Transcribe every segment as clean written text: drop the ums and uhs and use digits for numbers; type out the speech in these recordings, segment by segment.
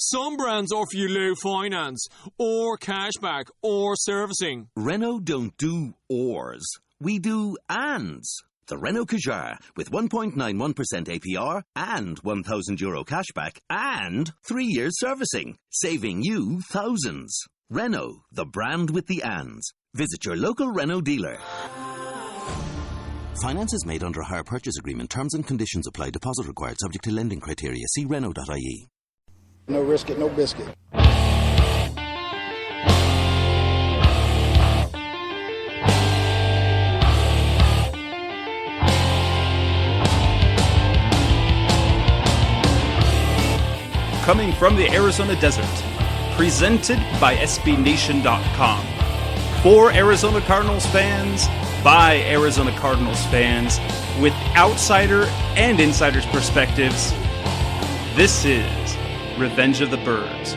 Some brands offer you low finance, or cashback, or servicing. Renault don't do ors. We do ands. The Renault Kadjar with 1.91% APR and €1,000 cashback and 3 years servicing, saving you thousands. Renault, the brand with the ands. Visit your local Renault dealer. Finance is made under a hire purchase agreement. Terms and conditions apply. Deposit required. Subject to lending criteria. See Renault.ie. No risk it, no biscuit. Coming from the Arizona desert, presented by SBNation.com. For Arizona Cardinals fans, by Arizona Cardinals fans, with outsider and insider's perspectives, this is Revenge of the Birds.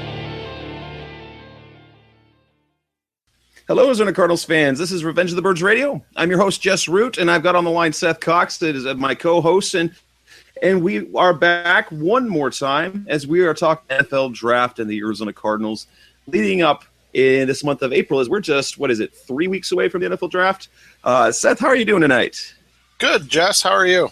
Hello, Arizona Cardinals fans. This is Revenge of the Birds Radio. I'm your host, Jess Root, and I've got on the line Seth Cox, that is my co-host, and we are back one more time as we are talking NFL draft and the Arizona Cardinals leading up in this month of April, as we're just, 3 weeks away from the NFL draft. Seth, how are you doing tonight? Good, Jess. How are you?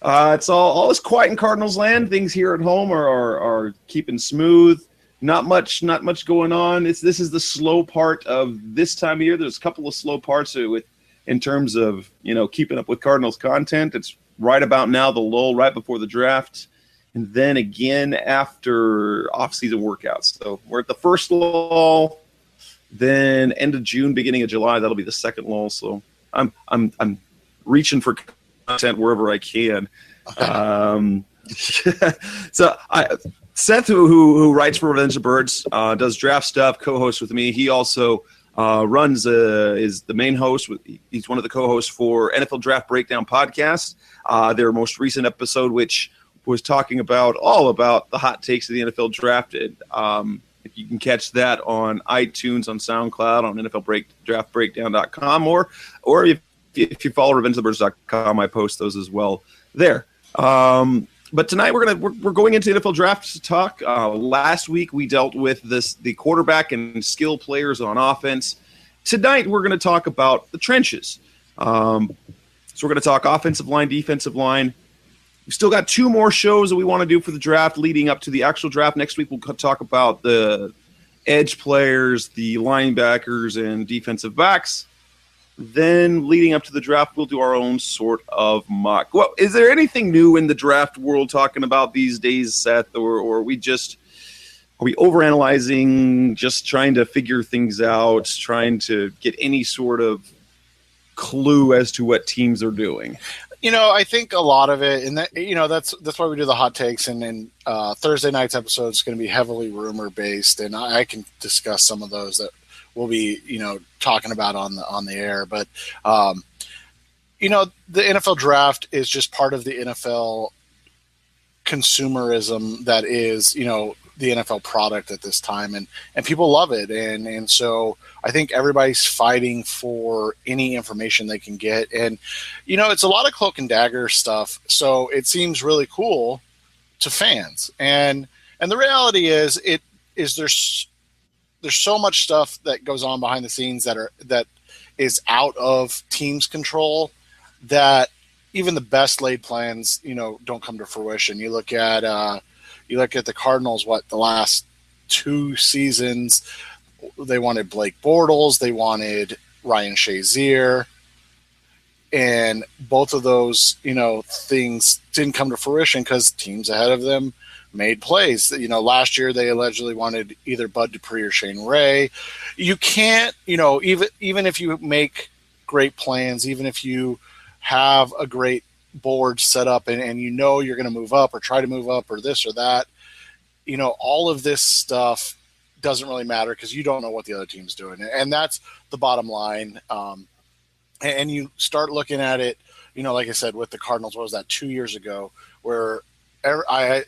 It's all is quiet in Cardinals land. Things here at home are keeping smooth. Not much going on. This is the slow part of this time of year. There's a couple of slow parts in terms of keeping up with Cardinals content. It's right about now the lull right before the draft, and then again after off-season workouts. So we're at the first lull, then end of June, beginning of July. That'll be the second lull. So I'm reaching for content wherever I can. Seth, who writes for Revenge of the Birds, does draft stuff, co-hosts with me. He also is the main host. He's one of the co-hosts for NFL Draft Breakdown podcast. Their most recent episode, which was talking all about the hot takes of the NFL draft. If you can catch that on iTunes, on SoundCloud, on NFLDraftBreakdown.com, or if you follow RevengeOfTheBirds.com, I post those as well there. But tonight we're going into NFL draft talk. Last week we dealt with the quarterback and skill players on offense. Tonight we're going to talk about the trenches. So we're going to talk offensive line, defensive line. We've still got 2 more shows that we want to do for the draft leading up to the actual draft. Next week we'll talk about the edge players, the linebackers, and defensive backs. Then leading up to the draft, we'll do our own sort of mock. Well, is there anything new in the draft world talking about these days, Seth, or are we overanalyzing, just trying to figure things out, trying to get any sort of clue as to what teams are doing? I think a lot of it, and that's why we do the hot takes. And then Thursday night's episode is going to be heavily rumor based, and I can discuss some of those that we'll be talking about on the air. But the NFL draft is just part of the NFL consumerism that is the NFL product at this time, and people love it, and so I think everybody's fighting for any information they can get, and it's a lot of cloak and dagger stuff, so it seems really cool to fans, and the reality is there's so much stuff that goes on behind the scenes that is out of teams' control, that even the best laid plans don't come to fruition. You look at the Cardinals, the last 2 seasons, they wanted Blake Bortles, they wanted Ryan Shazier, and both of those, things didn't come to fruition because teams ahead of them made plays. Last year they allegedly wanted either Bud Dupree or Shane Ray. You can't, even if you make great plans, even if you have a great board set up and you're going to move up or try to move up or this or that, all of this stuff doesn't really matter because you don't know what the other team's doing. And that's the bottom line. And you start looking at it, like I said, with the Cardinals, what was that, 2 years ago, where I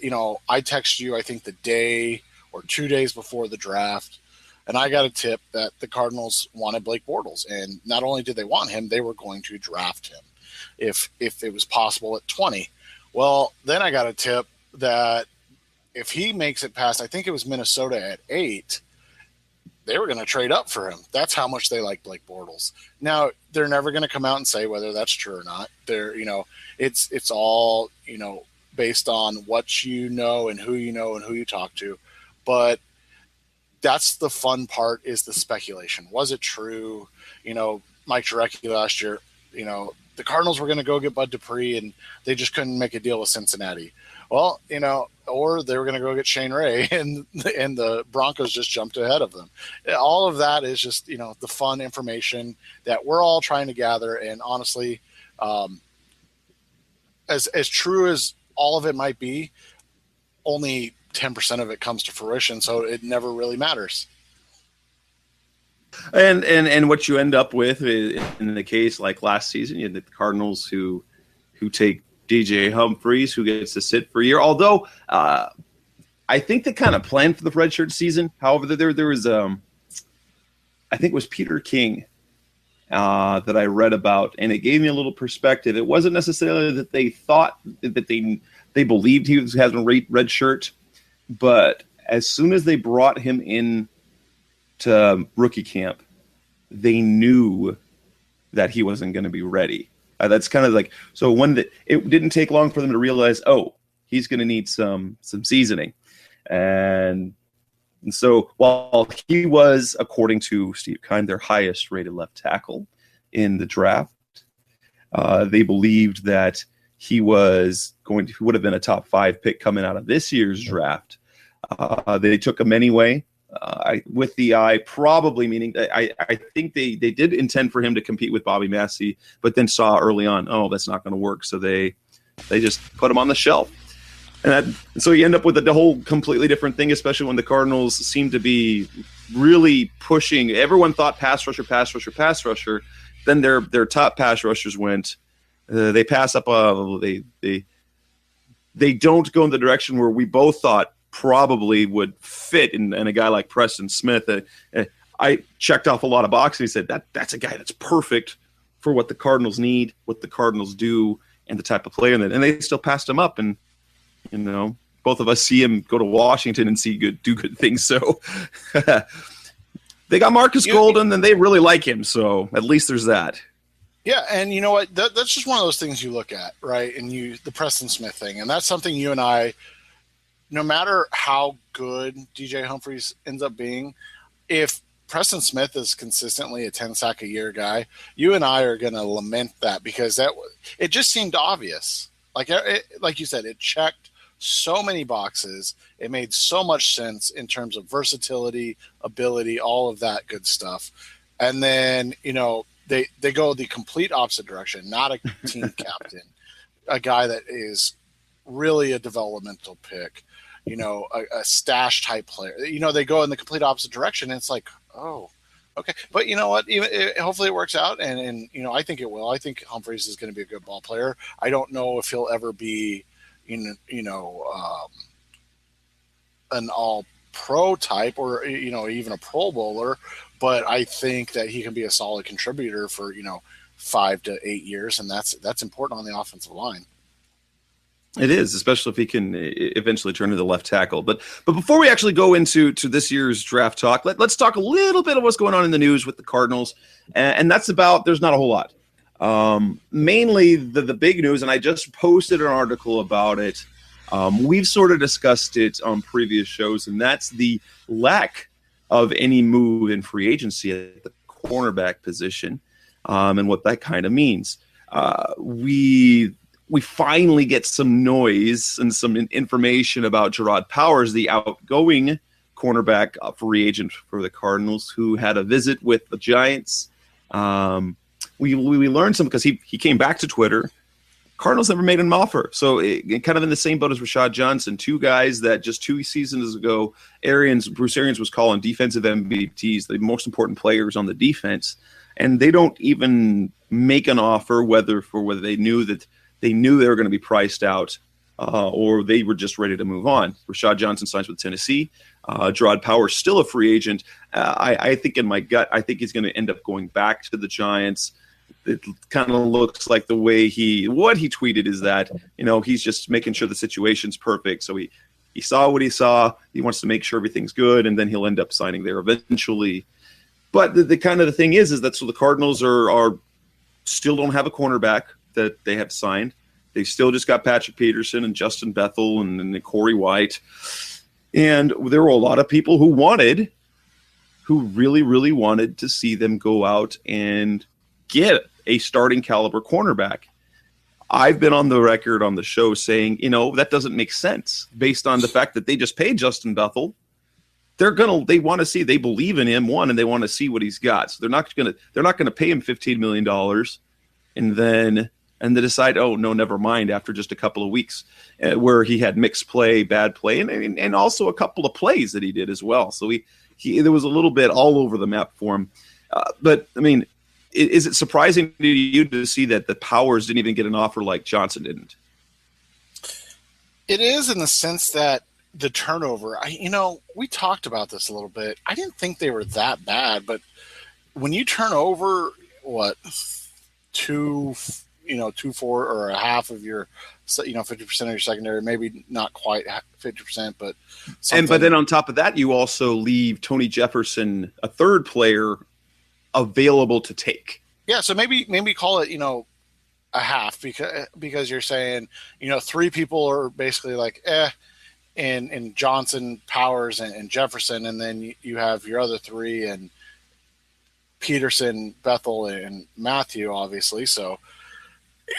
texted you, I think the day or 2 days before the draft, and I got a tip that the Cardinals wanted Blake Bortles. And not only did they want him, they were going to draft him if it was possible at 20. Well, then I got a tip that if he makes it past, I think it was Minnesota at 8, they were going to trade up for him. That's how much they like Blake Bortles. Now, they're never going to come out and say whether that's true or not. They're, it's all, based on what you know and who you talk to. But that's the fun part, is the speculation. Was it true? Mike Jurecki last year, the Cardinals were going to go get Bud Dupree and they just couldn't make a deal with Cincinnati. Well, or they were going to go get Shane Ray and the Broncos just jumped ahead of them. All of that is just, the fun information that we're all trying to gather. And honestly, as true as all of it might be, only 10% of it comes to fruition. So it never really matters. And what you end up with is, in the case like last season, you had the Cardinals who take DJ Humphries, who gets to sit for a year. Although I think they kind of planned for the redshirt season. However, there was I think it was Peter King that I read about, and it gave me a little perspective. It wasn't necessarily that they thought that they believed he was having a red shirt, but as soon as they brought him in to rookie camp, they knew that he wasn't going to be ready. That's kind of like, so it didn't take long for them to realize, oh, he's going to need some seasoning. And so while he was, according to Steve Keim, their highest rated left tackle in the draft, they believed that he would have been a top 5 pick coming out of this year's draft. They took him anyway. With the eye, probably meaning I think they did intend for him to compete with Bobby Massey, but then saw early on, oh, that's not going to work. So they just put him on the shelf. And so you end up with a whole completely different thing, especially when the Cardinals seem to be really pushing. Everyone thought pass rusher. Then their top pass rushers went. They pass up. They don't go in the direction where we both thought probably would fit in a guy like Preston Smith. I checked off a lot of boxes. He said that's a guy that's perfect for what the Cardinals need, what the Cardinals do, and the type of player. And they still passed him up. And both of us see him go to Washington and do good things. So they got Marcus Golden, and they really like him. So at least there's that. Yeah, and you know what? That's just one of those things you look at, right? And the Preston Smith thing, and that's something you and I, no matter how good DJ Humphries ends up being, if Preston Smith is consistently a 10-sack a year guy, you and I are going to lament that, because it just seemed obvious. Like you said, it checked so many boxes. It made so much sense in terms of versatility, ability, all of that good stuff. And then, they go the complete opposite direction, not a team captain, a guy that is really a developmental pick, a stash type player. They go in the complete opposite direction, and it's like, oh, okay. But you know what? Hopefully it works out, and I think it will. I think Humphries is going to be a good ball player. I don't know if he'll ever be, an all-pro type or even a Pro Bowler, but I think that he can be a solid contributor for 5 to 8 years, and that's important on the offensive line. It is, especially if he can eventually turn to the left tackle. But before we actually go into this year's draft talk, let's talk a little bit of what's going on in the news with the Cardinals. And that's about, there's not a whole lot. Mainly the big news, and I just posted an article about it. We've sort of discussed it on previous shows, and that's the lack of any move in free agency at the cornerback position, and what that kind of means. We finally get some noise and some information about Gerard Powers, the outgoing cornerback free agent for the Cardinals, who had a visit with the Giants. We learned some because he came back to Twitter. Cardinals never made an offer. So kind of in the same boat as Rashad Johnson, two guys that just 2 seasons ago, Bruce Arians was calling defensive MVPs, the most important players on the defense. And they don't even make an offer whether they knew they were going to be priced out or they were just ready to move on. Rashad Johnson signs with Tennessee. Gerard Powers still a free agent. I think in my gut, I think he's going to end up going back to the Giants. It kind of looks like the way what he tweeted is that, he's just making sure the situation's perfect. So He saw what he saw. He wants to make sure everything's good, and then he'll end up signing there eventually. But the kind of the thing is that so the Cardinals are still don't have a cornerback that they have signed. They still just got Patrick Peterson and Justin Bethel and Corey White. And there were a lot of people who really, really wanted to see them go out and get a starting caliber cornerback. I've been on the record on the show saying, that doesn't make sense based on the fact that they just paid Justin Bethel. They want to see, they believe in him, and they want to see what he's got. So they're not going to pay him $15 million and then decide, oh no, never mind, after just a couple of weeks where he had mixed play, bad play, and also a couple of plays that he did as well. So there was a little bit all over the map for him. But I mean, is it surprising to you to see that the Powers didn't even get an offer like Johnson didn't? It is, in the sense that the turnover, we talked about this a little bit. I didn't think they were that bad, but when you turn over, 2-4 or a half of your, 50% of your secondary, maybe not quite 50%, but something. But then on top of that, you also leave Tony Jefferson, a third player, available to take. Yeah, so maybe call it, a half, because you're saying, three people are basically like, in Johnson, Powers, and Jefferson, and then you have your other three and Peterson, Bethel, and Matthew, obviously. So,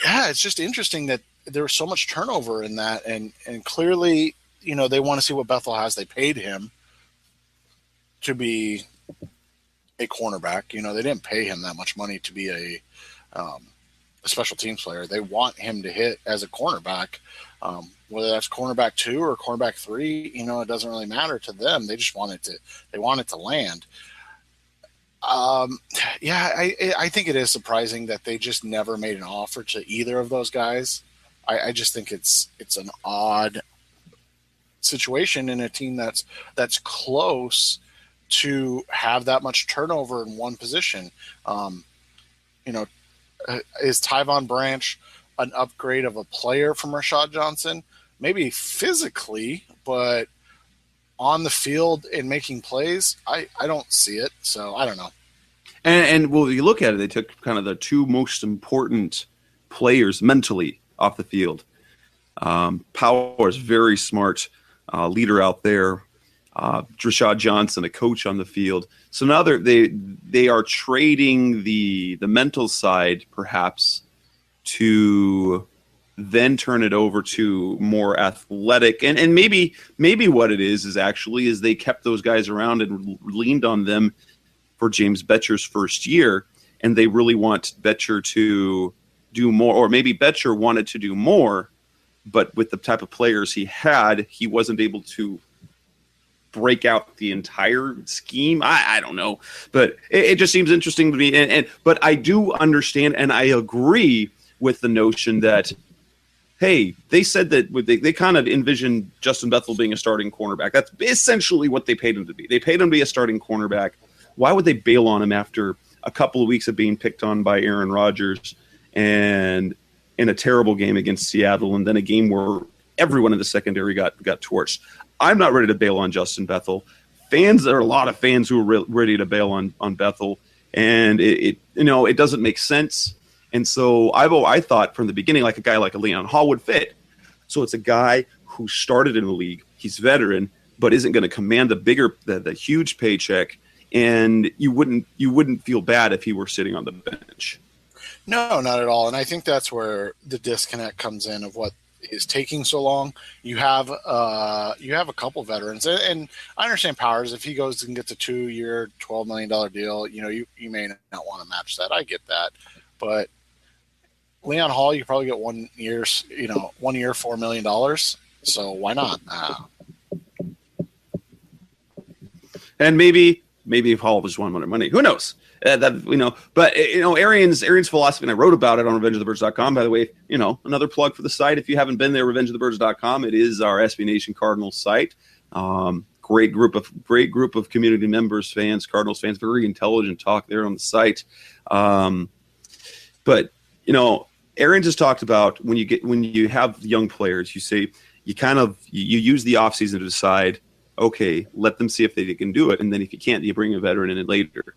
yeah, it's just interesting that there was so much turnover in that, and clearly, they want to see what Bethel has. They paid him to be a cornerback. They didn't pay him that much money to be a special teams player. They want him to hit as a cornerback. Whether that's cornerback 2 or cornerback 3, it doesn't really matter to them. They just want it to land. I think it is surprising that they just never made an offer to either of those guys. I just think it's an odd situation in a team that's close to have that much turnover in one position. Is Tyvon Branch an upgrade of a player from Rashad Johnson? Maybe physically, but on the field and making plays, I don't see it. So I don't know. And well, you look at it, they took kind of the two most important players mentally off the field. Powers, very smart leader out there. Rashad Johnson, a coach on the field. So now they are trading the mental side perhaps to then turn it over to more athletic. And maybe what it is they kept those guys around and leaned on them for James Betcher's first year, and they really want Betcher to do more, or maybe Betcher wanted to do more, but with the type of players he had, he wasn't able to break out the entire scheme. I don't know, but it just seems interesting to me. But I do understand, and I agree with the notion that, hey, they said that they kind of envisioned Justin Bethel being a starting cornerback. That's essentially what they paid him to be. They paid him to be a starting cornerback. Why would they bail on him after a couple of weeks of being picked on by Aaron Rodgers and in a terrible game against Seattle, and then a game where everyone in the secondary got torched? I'm not ready to bail on Justin Bethel. There are a lot of fans who are ready to bail on Bethel, and it doesn't make sense. And so I thought from the beginning, like a guy like a Leon Hall would fit. So it's a guy who started in the league. He's veteran, but isn't going to command the huge paycheck. And you wouldn't feel bad if he were sitting on the bench. No, not at all. And I think that's where the disconnect comes in of what is taking so long. You have a couple veterans, and I understand Powers. If he goes and gets a 2-year, $12 million deal, you may not want to match that. I get that, but Leon Hall, you probably get 1 year, $4 million. So why not? And maybe if Hall just won more money, who knows? But Arian's philosophy, and I wrote about it on RevengeOfTheBirds.com. By the way, another plug for the site. If you haven't been there, RevengeOfTheBirds.com. It is our SB Nation Cardinals site. Great group of community members, fans, Cardinals fans. Very intelligent talk there on the site. But Aaron just talked about when you have young players, you say you use the offseason to decide, okay, let them see if they can do it, and then if you can't, you bring a veteran in later.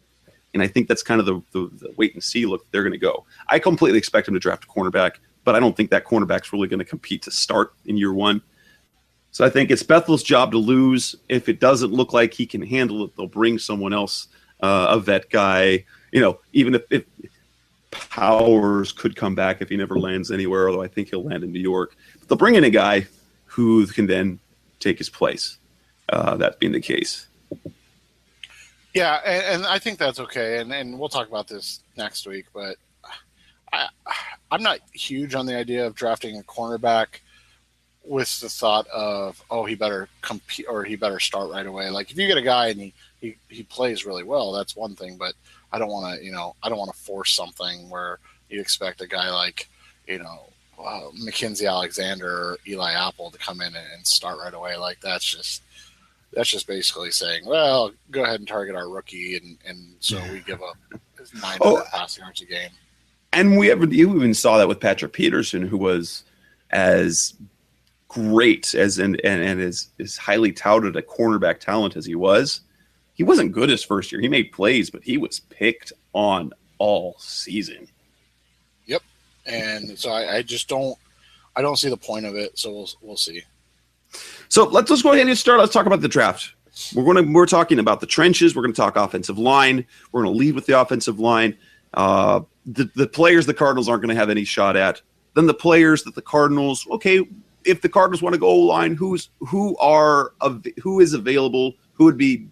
And I think that's kind of the wait and see look they're going to go. I completely expect them to draft a cornerback, but I don't think that cornerback's really going to compete to start in year one. So I think it's Bethel's job to lose. If it doesn't look like he can handle it, they'll bring someone else, a vet guy. Even if Powers could come back if he never lands anywhere, although I think he'll land in New York. But they'll bring in a guy who can then take his place, that being the case. Yeah, and I think that's okay, and we'll talk about this next week, but I'm not huge on the idea of drafting a cornerback with the thought of, he better compete or he better start right away. Like, if you get a guy and he plays really well, that's one thing, but I don't want to force something where you expect a guy like, Mackenzie Alexander or Eli Apple to come in and start right away. Like, that's just basically saying, well, go ahead and target our rookie, and so we give up 900 passing yards a game. And you even saw that with Patrick Peterson, who was as great as and as highly touted a cornerback talent as he was. He wasn't good his first year. He made plays, but he was picked on all season. Yep, and so I just don't see the point of it. So we'll see. So let's go ahead and start. Let's talk about the draft. We're talking about the trenches. We're going to talk offensive line. We're going to lead with the offensive line. The players the Cardinals aren't going to have any shot at. Then the players that the Cardinals, okay, if the Cardinals want to go O-line, who is available, who would be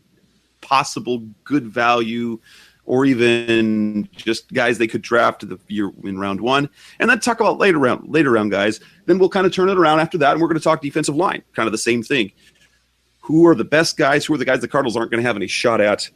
possible good value, or even just guys they could draft in round one, and then talk about later round guys. Then we'll kind of turn it around after that, and we're going to talk defensive line, kind of the same thing. Who are the best guys? Who are the guys the Cardinals aren't going to have any shot at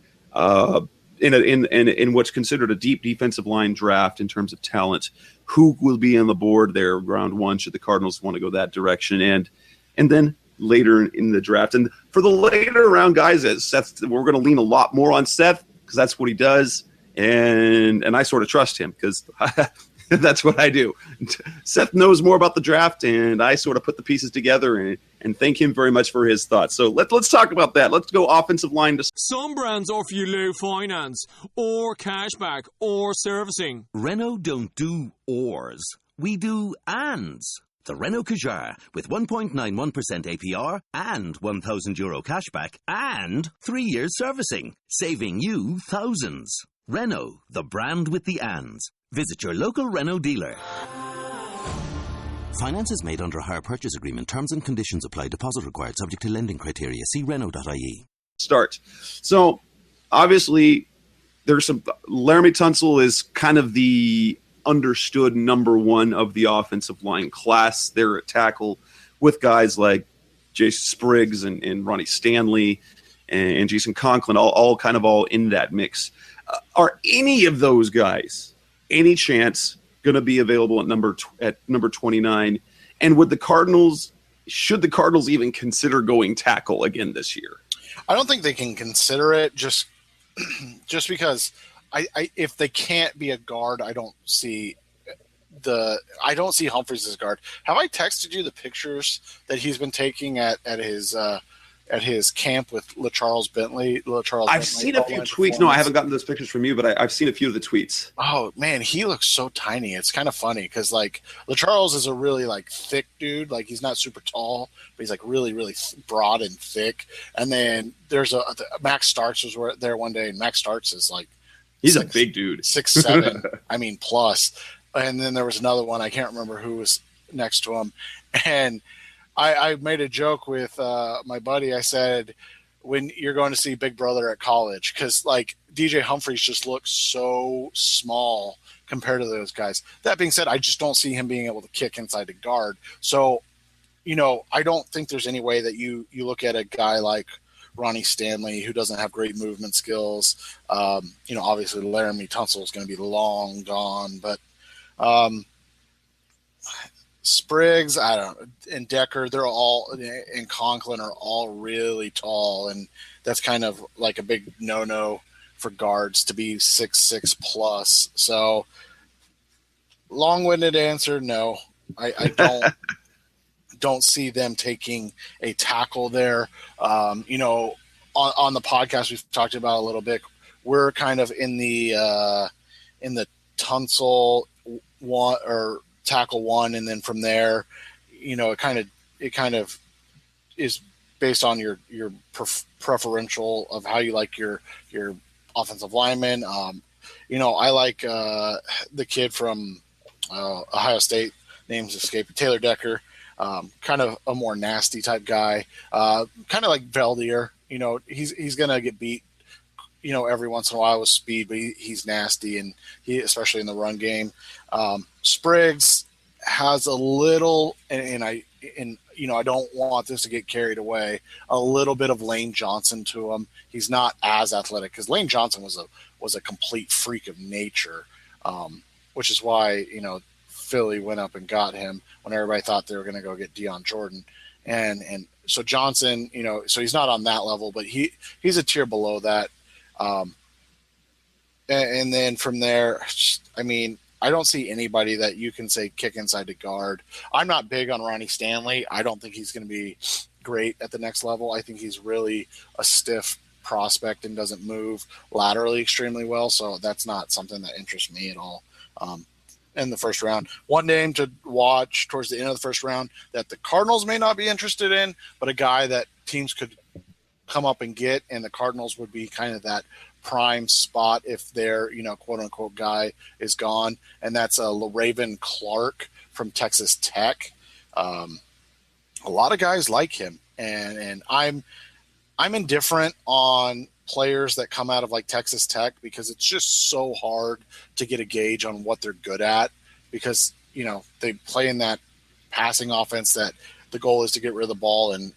in what's considered a deep defensive line draft in terms of talent? Who will be on the board there round one should the Cardinals want to go that direction, and then later in the draft. And for the later round guys, as Seth, we're going to lean a lot more on Seth because that's what he does, and I sort of trust him because that's what I do. Seth knows more about the draft, and I sort of put the pieces together and thank him very much for his thoughts. So let's talk about that. Let's go offensive line. Some brands offer you low finance, or cashback, or servicing. Renault don't do ors. We do ands. The Renault Kadjar with 1.91% APR and €1,000 cashback and 3 years servicing, saving you thousands. Renault, the brand with the ands. Visit your local Renault dealer. Finance is made under a hire purchase agreement. Terms and conditions apply. Deposit required. Subject to lending criteria. See Renault.ie. Start. So, obviously, there's some. Laramie Tunsil is kind of the understood number one of the offensive line class. They're at tackle with guys like Jason Spriggs and Ronnie Stanley and Jason Conklin, all in that mix. Are any of those guys any chance going to be available at number 29? And should the Cardinals even consider going tackle again this year? I don't think they can consider it just because if they can't be a guard, I don't see Humphries as guard. Have I texted you the pictures that he's been taking at his camp with LaCharles Bentley? I've seen a few tweets. No, I haven't gotten those pictures from you, but I've seen a few of the tweets. Oh man, he looks so tiny. It's kind of funny because like LaCharles is a really like thick dude. Like he's not super tall, but he's like really, really broad and thick. And then there's Max Starks was there one day, and Max Starks is like he's a big dude, 6'7". I mean plus. And then there was another one. I can't remember who was next to him, and I made a joke with my buddy. I said, when you're going to see Big Brother at college, because like DJ Humphries just looks so small compared to those guys. That being said, I just don't see him being able to kick inside the guard. So, I don't think there's any way that you look at a guy like Ronnie Stanley, who doesn't have great movement skills. Obviously Laramie Tunsil is going to be long gone, but Spriggs, I don't know, and Decker, and Conklin are all really tall, and that's kind of like a big no-no for guards to be 6'6" plus. So, long-winded answer, no. I don't see them taking a tackle there. On the podcast we've talked about a little bit. We're kind of in the Tunsil one or tackle one, and then from there, it kind of is based on your preferential of how you like your offensive lineman. I like the kid from Ohio State, name's escaping, Taylor Decker. Kind of a more nasty type guy, kind of like Veldier. He's gonna get beat, every once in a while with speed, but he's nasty, and he, especially in the run game. Spriggs has a little, and I don't want this to get carried away, a little bit of Lane Johnson to him. He's not as athletic, because Lane Johnson was a complete freak of nature, which is why, Philly went up and got him when everybody thought they were going to go get Deion Jordan. And so Johnson, so he's not on that level, but he's a tier below that. And then from there, I don't see anybody that you can say kick inside the guard. I'm not big on Ronnie Stanley. I don't think he's going to be great at the next level. I think he's really a stiff prospect and doesn't move laterally extremely well. So that's not something that interests me at all. In the first round, one name to watch towards the end of the first round that the Cardinals may not be interested in, but a guy that teams could come up and get, and the Cardinals would be kind of that prime spot if their, quote unquote guy is gone. And that's LaRaven Clark from Texas Tech. A lot of guys like him, and I'm indifferent on players that come out of like Texas Tech, because it's just so hard to get a gauge on what they're good at, because they play in that passing offense that the goal is to get rid of the ball in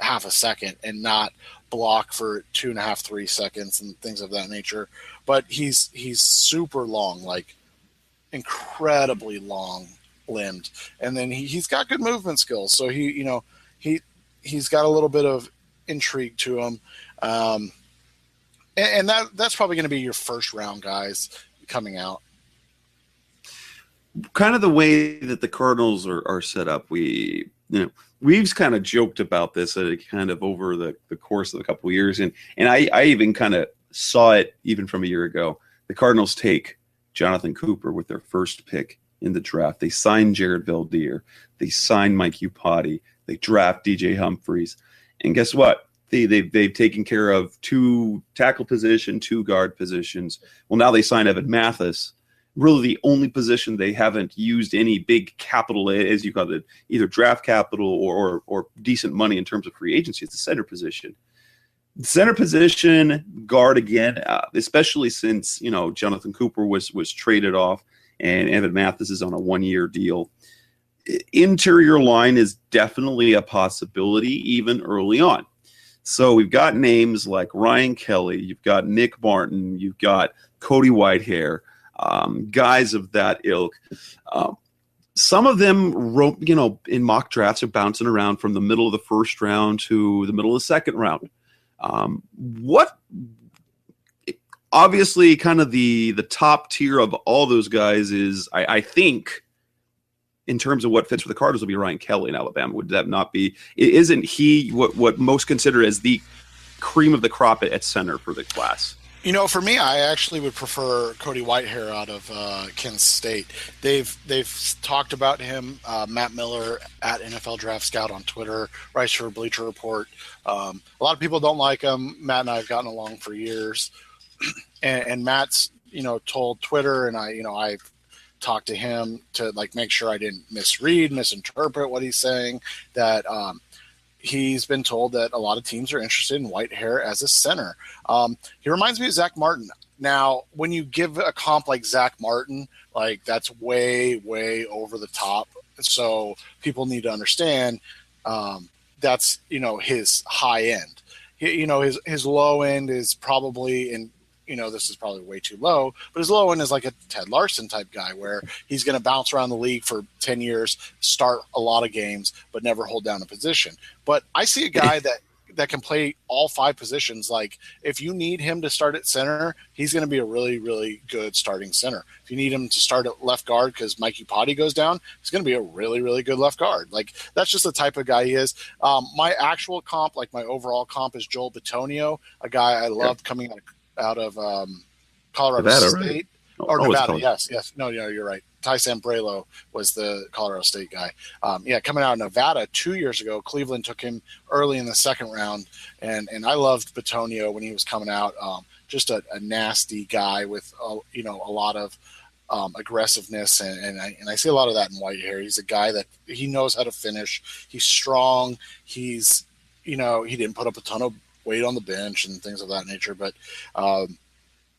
half a second and not block for 2.5, 3 seconds and things of that nature. But he's super long, like incredibly long limbed, and then he's got good movement skills, so he's got a little bit of intrigue to him, and that's probably going to be your first round guys coming out. Kind of the way that the Cardinals are set up, we've kind of joked about this kind of over the course of a couple of years, and I even kind of saw it even from a year ago. The Cardinals take Jonathan Cooper with their first pick in the draft. They sign Jared Veldier. They sign Mike Iupati. They draft DJ Humphries. And guess what? They've taken care of 2 tackle position, 2 guard positions. Well, now they sign Evan Mathis. Really the only position they haven't used any big capital, as you call it, either draft capital or decent money in terms of free agency. It's the center position. The center position, guard again, especially since, Jonathan Cooper was traded off and Evan Mathis is on a 1-year deal. Interior line is definitely a possibility even early on. So we've got names like Ryan Kelly, you've got Nick Martin, you've got Cody Whitehair, guys of that ilk. Some of them, in mock drafts are bouncing around from the middle of the first round to the middle of the second round. Obviously kind of the top tier of all those guys is, I think, in terms of what fits for the Cardinals, will be Ryan Kelly in Alabama. Would that not be? Isn't he what most consider as the cream of the crop at center for the class? For me, I actually would prefer Cody Whitehair out of Kent State. They've talked about him. Matt Miller at NFL Draft Scout on Twitter writes for Bleacher Report. A lot of people don't like him. Matt and I have gotten along for years, and Matt's told Twitter, and I've talked to him to make sure I didn't misinterpret what he's saying, that he's been told that a lot of teams are interested in Whitehair as a center. He reminds me of Zach Martin. Now, when you give a comp like Zach Martin, that's way, way over the top. So people need to understand that's, his high end. His low end is probably in, this is probably way too low, but his low end is like a Ted Larson type guy where he's going to bounce around the league for 10 years, start a lot of games, but never hold down a position. But I see a guy that can play all 5 positions. Like if you need him to start at center, he's going to be a really, really good starting center. If you need him to start at left guard because Mike Iupati goes down, he's going to be a really, really good left guard. Like that's just the type of guy he is. My actual comp, like my overall comp, is Joel Bitonio, a guy I loved coming out of Colorado Nevada, State. right? Nevada, yes. No, you're right. Ty Sambrelo was the Colorado State guy. Coming out of Nevada 2 years ago, Cleveland took him early in the second round, and I loved Bitonio when he was coming out. Just a nasty guy with a lot of aggressiveness, and I see a lot of that in Whitehair. He's a guy that he knows how to finish. He's strong. He didn't put up a ton of weight on the bench and things of that nature, but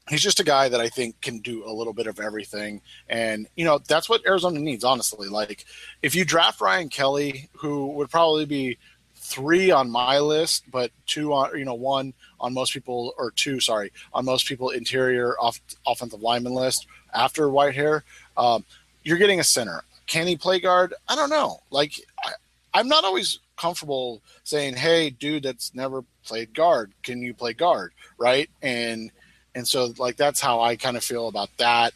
he's just a guy that I think can do a little bit of everything. And, that's what Arizona needs, honestly. Like, if you draft Ryan Kelly, who would probably be 3 on my list, but 2 on, 1 on most people, or 2, sorry, on most people interior offensive lineman list after Whitehair, you're getting a center. Can he play guard? I don't know. Like, I'm not always comfortable saying, hey, dude that's never played guard, can you play guard, right? And so, like, that's how I kind of feel about that.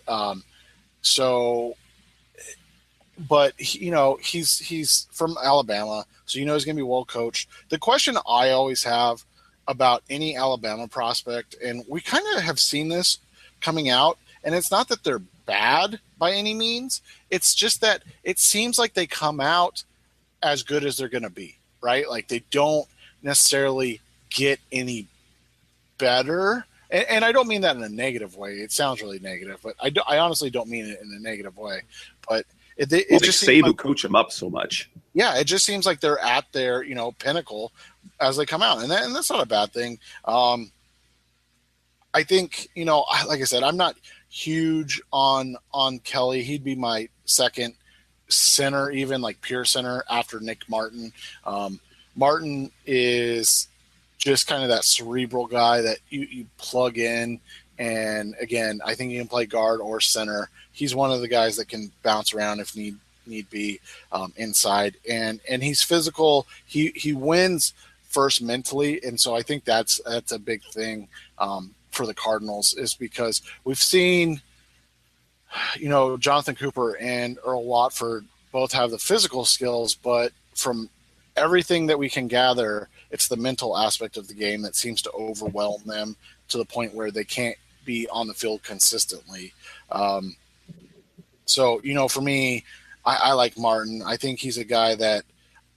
But he's from Alabama, so he's going to be well coached. The question I always have about any Alabama prospect, and we kind of have seen this coming out, and it's not that they're bad by any means. It's just that it seems like they come out as good as they're going to be, right? Like they don't necessarily get any better. And I don't mean that in a negative way. It sounds really negative, but I honestly don't mean it in a negative way. But it just Saban like, coach them up so much. Yeah, it just seems like they're at their pinnacle as they come out, and that's not a bad thing. I think like I said, I'm not huge on Kelly. He'd be my second center, even like pure center after Nick Martin. Martin is just kind of that cerebral guy that you plug in. And again, I think he can play guard or center. He's one of the guys that can bounce around if need be inside. And he's physical. He wins first mentally. And so I think that's a big thing for the Cardinals, is because we've seen, Jonathan Cooper and Earl Watford both have the physical skills, but from everything that we can gather, it's the mental aspect of the game that seems to overwhelm them to the point where they can't be on the field consistently. So, for me, I like Martin. I think he's a guy that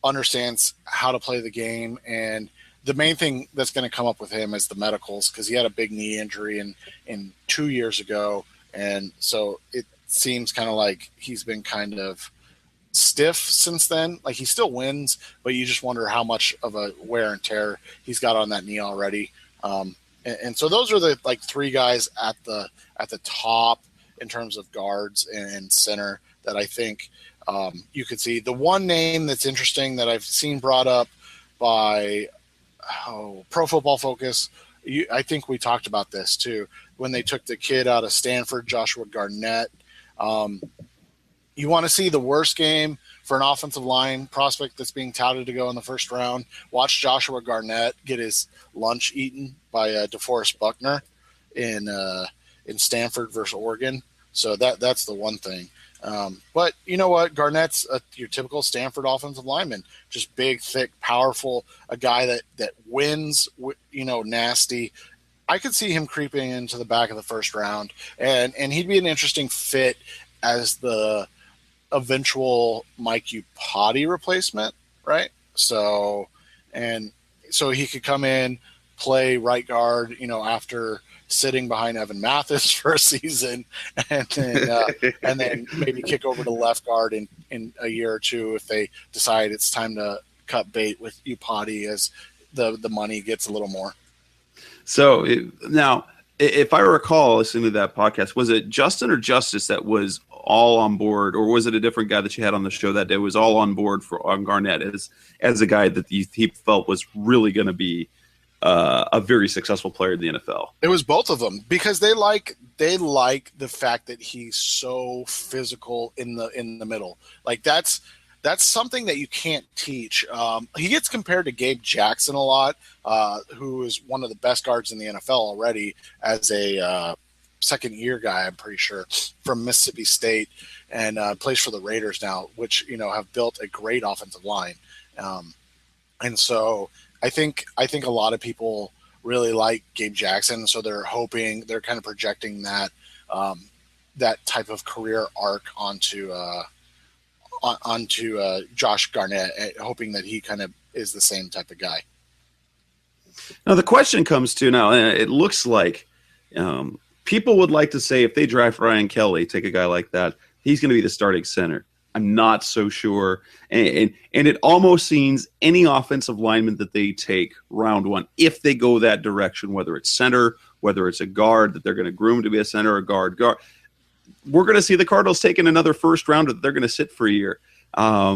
understands how to play the game. And the main thing that's going to come up with him is the medicals, because he had a big knee injury in 2 years ago. And so it seems kind of like he's been kind of stiff since then. Like he still wins, but you just wonder how much of a wear and tear he's got on that knee already. And so those are the 3 guys at the top in terms of guards and center that I think you could see. The one name that's interesting that I've seen brought up by Pro Football Focus, I think we talked about this too, when they took the kid out of Stanford, Joshua Garnett. You want to see the worst game for an offensive line prospect that's being touted to go in the first round. Watch Joshua Garnett get his lunch eaten by DeForest Buckner in Stanford versus Oregon. So that's the one thing. But you know what? Garnett's your typical Stanford offensive lineman, just big, thick, powerful, a guy that wins, nasty. I could see him creeping into the back of the first round, and he'd be an interesting fit as the eventual Mike Iupati replacement, right? So he could come in, play right guard, after sitting behind Evan Mathis for a season, and then maybe kick over to left guard in a year or two if they decide it's time to cut bait with Iupati as the money gets a little more. So now, if I recall listening to that podcast, was it Justin or Justice that was all on board, or was it a different guy that you had on the show that day was all on board on Garnett as a guy that he felt was really going to be a very successful player in the NFL? It was both of them, because they like the fact that he's so physical in the middle. Like that's that's something that you can't teach. He gets compared to Gabe Jackson a lot, who is one of the best guards in the NFL already as a second-year guy, I'm pretty sure, from Mississippi State, and plays for the Raiders now, which, have built a great offensive line. And so I think a lot of people really like Gabe Jackson, so they're kind of projecting that that type of career arc onto Josh Garnett, hoping that he kind of is the same type of guy. Now the question comes to now. It looks like people would like to say if they draft Ryan Kelly, take a guy like that, he's going to be the starting center. I'm not so sure, and it almost seems any offensive lineman that they take round one, if they go that direction, whether it's center, whether it's a guard that they're going to groom to be a center or guard, we're going to see the Cardinals taking another first rounder that they're going to sit for a year. I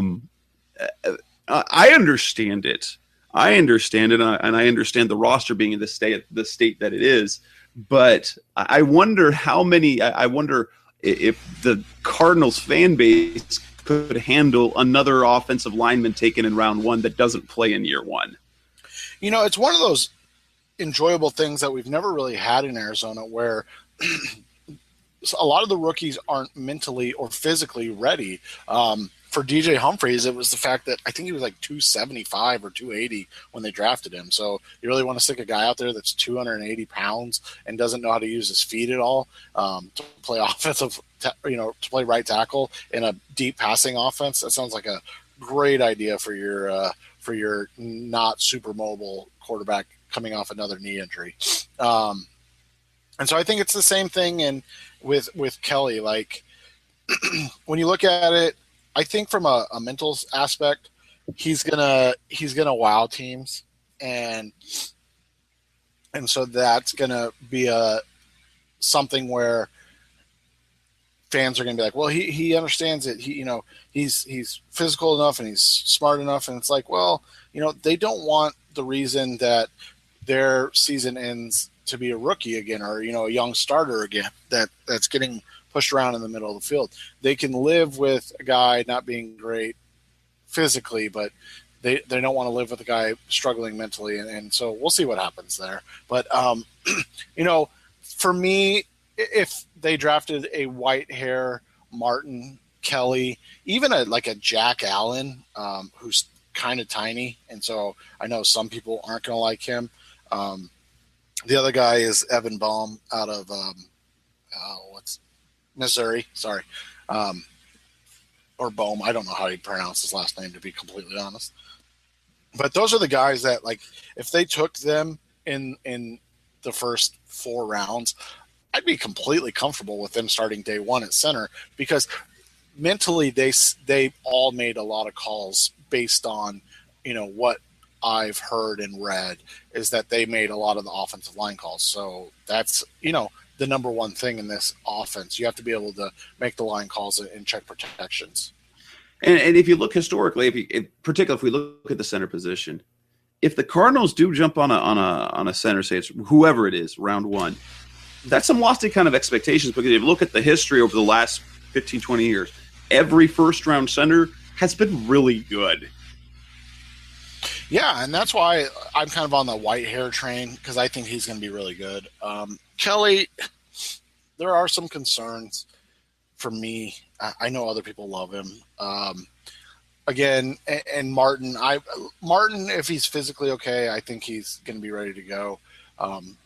understand it. And I understand the roster being in the state that it is. But I wonder if the Cardinals fan base could handle another offensive lineman taken in round one that doesn't play in year one. It's one of those enjoyable things that we've never really had in Arizona, where a lot of the rookies aren't mentally or physically ready. For DJ Humphries, it was the fact that I think he was like 275 or 280 when they drafted him. So you really want to stick a guy out there that's 280 pounds and doesn't know how to use his feet at all to play to play right tackle in a deep passing offense. That sounds like a great idea for your not super mobile quarterback coming off another knee injury. And so I think it's the same thing with Kelly. Like when you look at it, I think from a mental aspect, he's gonna wow teams, and so that's gonna be something where fans are gonna be like, well, he understands it. He's physical enough and he's smart enough, and it's like, well, they don't want the reason that their season ends to be a rookie again, or a young starter again that's getting pushed around in the middle of the field. They can live with a guy not being great physically, but they don't want to live with a guy struggling mentally, and so we'll see what happens there. But for me, if they drafted a white hair Martin Kelly, even a Jack Allen, who's kind of tiny, and so I know some people aren't going to like him. The other guy is Evan Baum out of Missouri, sorry, or Bohm. I don't know how you pronounce his last name, to be completely honest. But those are the guys that, like, if they took them in the first 4 rounds, I'd be completely comfortable with them starting day one at center, because mentally they all made a lot of calls based on what I've heard and read is that they made a lot of the offensive line calls. So that's the number one thing in this offense. You have to be able to make the line calls and check protections. And if you look historically, particularly if we look at the center position, if the Cardinals do jump on a center, say it's whoever it is, round one, that's some lofty kind of expectations, because if you look at the history over the last 15, 20 years, every first round center has been really good. Yeah, and that's why I'm kind of on the white hair train, because I think he's going to be really good. Kelly, there are some concerns for me. I know other people love him. Again, and Martin, if he's physically okay, I think he's going to be ready to go.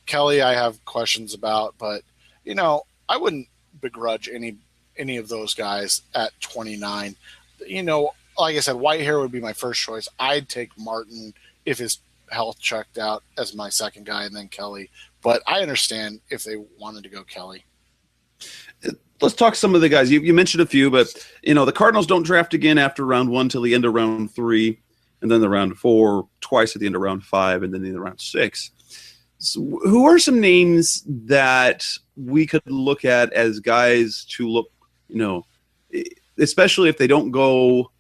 Kelly, I have questions about, but I wouldn't begrudge any of those guys at 29. Like I said, white hair would be my first choice. I'd take Martin if his health checked out as my second guy, and then Kelly. But I understand if they wanted to go Kelly. Let's talk some of the guys. You mentioned a few, but the Cardinals don't draft again after round 1 till the end of round 3, and then the round 4, twice at the end of round 5, and then the end of round 6. So who are some names that we could look at as guys to look, especially if they don't go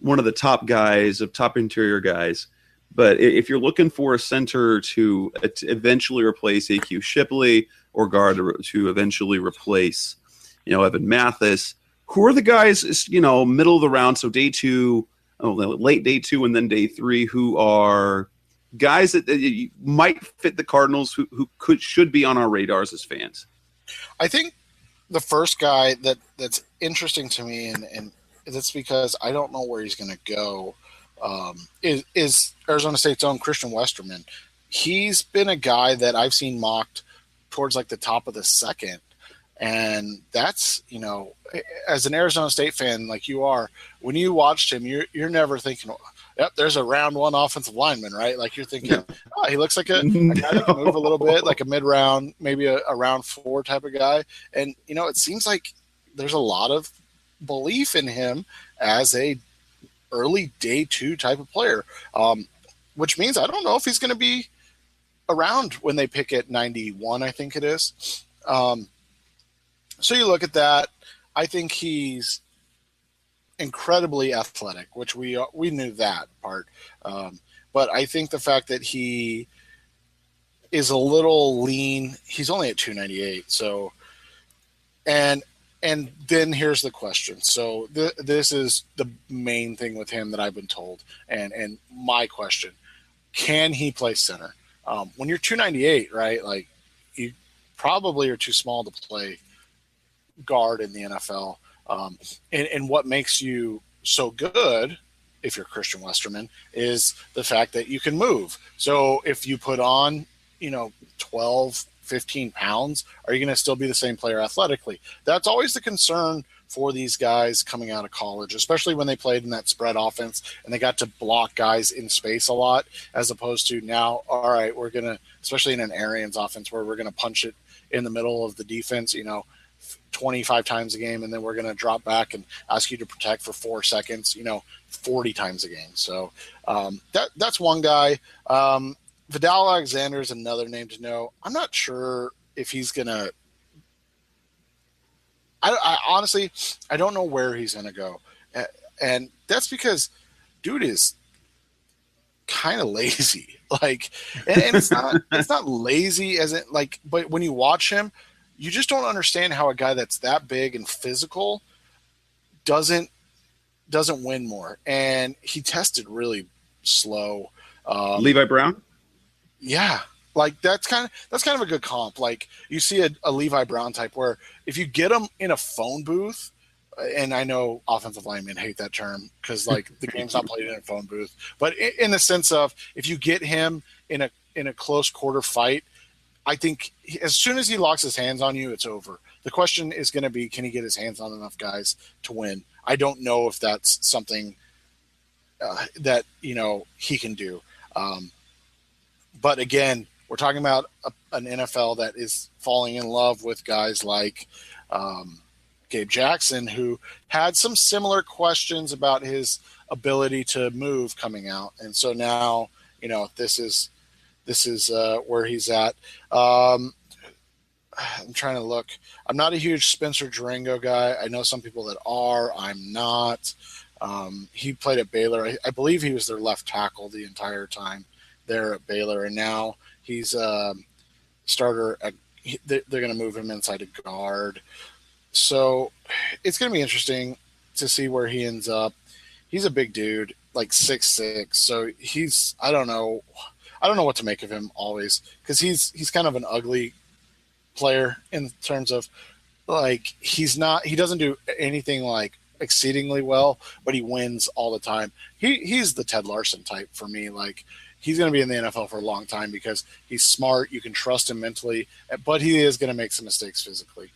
one of the top guys, of top interior guys, but if you're looking for a center to eventually replace A.Q. Shipley, or guard to eventually replace Evan Mathis, who are the guys, middle of the round, so day 2, late day 2 and then day 3, who are guys that might fit the Cardinals, who should be on our radars as fans? I think the first guy that's interesting to me, and that's because I don't know where he's going to go, is Arizona State's own Christian Westerman. He's been a guy that I've seen mocked towards like the top of the second. And that's, as an Arizona State fan like you are, when you watched him, you're never thinking, yep, there's a round 1 offensive lineman, right? Like you're thinking, oh, he looks like a guy that can move a little bit, like a mid-round, maybe a round 4 type of guy. And, it seems like there's a lot of belief in him as a early day 2 type of player, which means I don't know if he's going to be around when they pick at 91, I think it is. So you look at that. I think he's incredibly athletic, which we knew that part. But I think the fact that he is a little lean, he's only at 298. So, and then here's the question. So this is the main thing with him that I've been told, and my question: can he play center? When you're 298, right? Like you probably are too small to play guard in the NFL. And what makes you so good, if you're Christian Westerman, is the fact that you can move. So if you put on, 12, 15 pounds, are you going to still be the same player athletically? That's always the concern for these guys coming out of college, especially when they played in that spread offense and they got to block guys in space a lot, as opposed to now, all right, we're going to, especially in an Arians offense where we're going to punch it in the middle of the defense, 25 times a game, and then we're going to drop back and ask you to protect for 4 seconds, 40 times a game. So that's one guy. Vidal Alexander is another name to know. I'm not sure if he's going to – I honestly, I don't know where he's going to go. And that's because dude is kind of lazy. Like, and it's not lazy as it like, but when you watch him, you just don't understand how a guy that's that big and physical doesn't win more. And he tested really slow. Levi Brown? Yeah. Like that's kind of a good comp. Like you see a Levi Brown type where if you get him in a phone booth, and I know offensive linemen hate that term because like the game's not played in a phone booth, but in the sense of if you get him in a close quarter fight, I think as soon as he locks his hands on you, it's over. The question is going to be, can he get his hands on enough guys to win? I don't know if that's something that, he can do. But again, we're talking about an NFL that is falling in love with guys like Gabe Jackson, who had some similar questions about his ability to move coming out. And so now, this is where he's at. I'm trying to look. I'm not a huge Spencer Durango guy. I know some people that are. I'm not. He played at Baylor. I believe he was their left tackle the entire time there at Baylor, and now he's a starter. They're going to move him inside a guard. So it's going to be interesting to see where he ends up. He's a big dude, like 6'6". So I don't know what to make of him always, because he's kind of an ugly player in terms of like he doesn't do anything like exceedingly well, but he wins all the time. He's the Ted Larson type for me. Like he's going to be in the NFL for a long time because he's smart. You can trust him mentally, but he is going to make some mistakes physically.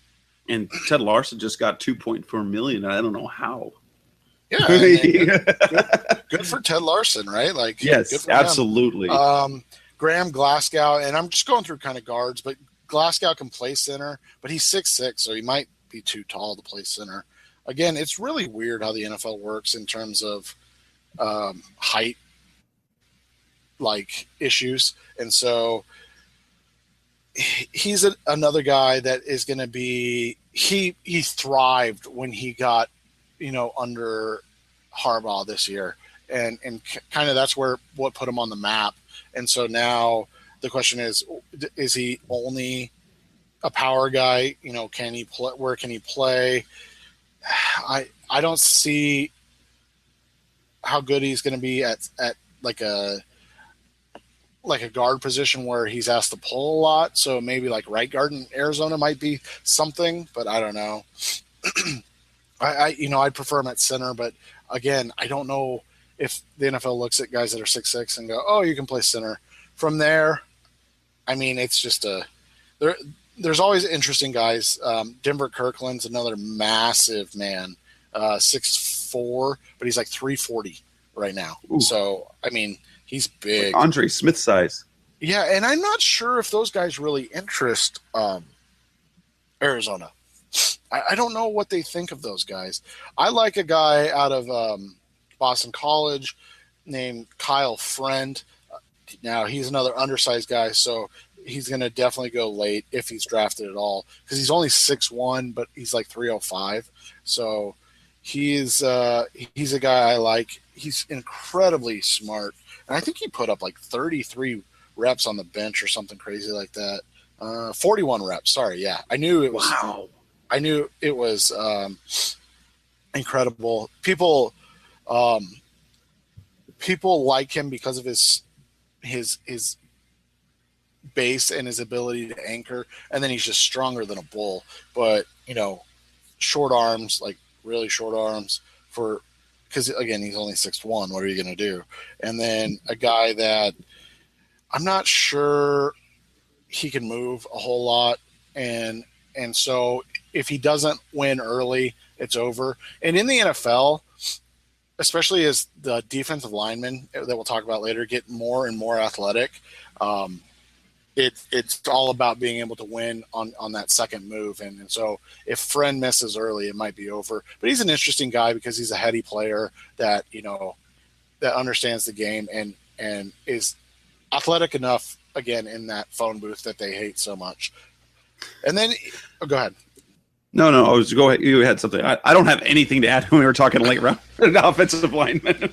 And Ted Larson just got $2.4 million. I don't know how. Yeah, good for Ted Larson, right? Like, yes, absolutely. Graham Glasgow, and I'm just going through kind of guards, but Glasgow can play center, but he's 6'6", so he might be too tall to play center. Again, it's really weird how the NFL works in terms of height, like issues, and so he's another guy that is going to be. He thrived when he got under Harbaugh this year, and kind of that's what put him on the map. And so now the question is he only a power guy? Can he play? Where can he play? I don't see how good he's going to be at like a guard position where he's asked to pull a lot. So maybe like right guard in Arizona might be something, but I don't know. I'd prefer him at center, but again, I don't know if the NFL looks at guys that are 6'6" and go, "Oh, you can play center." From there, I mean, it's just there's always interesting guys. Denver Kirkland's another massive man, 6'4", but he's like 340 right now. Ooh. So I mean, he's big. Like Andre Smith size. Yeah, and I'm not sure if those guys really interest Arizona. I don't know what they think of those guys. I like a guy out of Boston College named Kyle Friend. Now, he's another undersized guy, so he's going to definitely go late if he's drafted at all because he's only 6'1", but he's like 305. So he's a guy I like. He's incredibly smart. And I think he put up like 33 reps on the bench or something crazy like that. 41 reps. Sorry. Yeah. I knew it was. Wow. I knew it was incredible. People like him because of his base and his ability to anchor, and then he's just stronger than a bull. But short arms, like really short arms, because again he's only 6'1". What are you going to do? And then a guy that I'm not sure he can move a whole lot, and so if he doesn't win early, it's over. And in the NFL, especially as the defensive linemen that we'll talk about later get more and more athletic, it's all about being able to win on that second move. And so if Friend misses early, it might be over. But he's an interesting guy because he's a heady player that that understands the game and is athletic enough, again, in that phone booth that they hate so much. And then go ahead. No. Go ahead. You had something. I don't have anything to add when we were talking late round offensive linemen.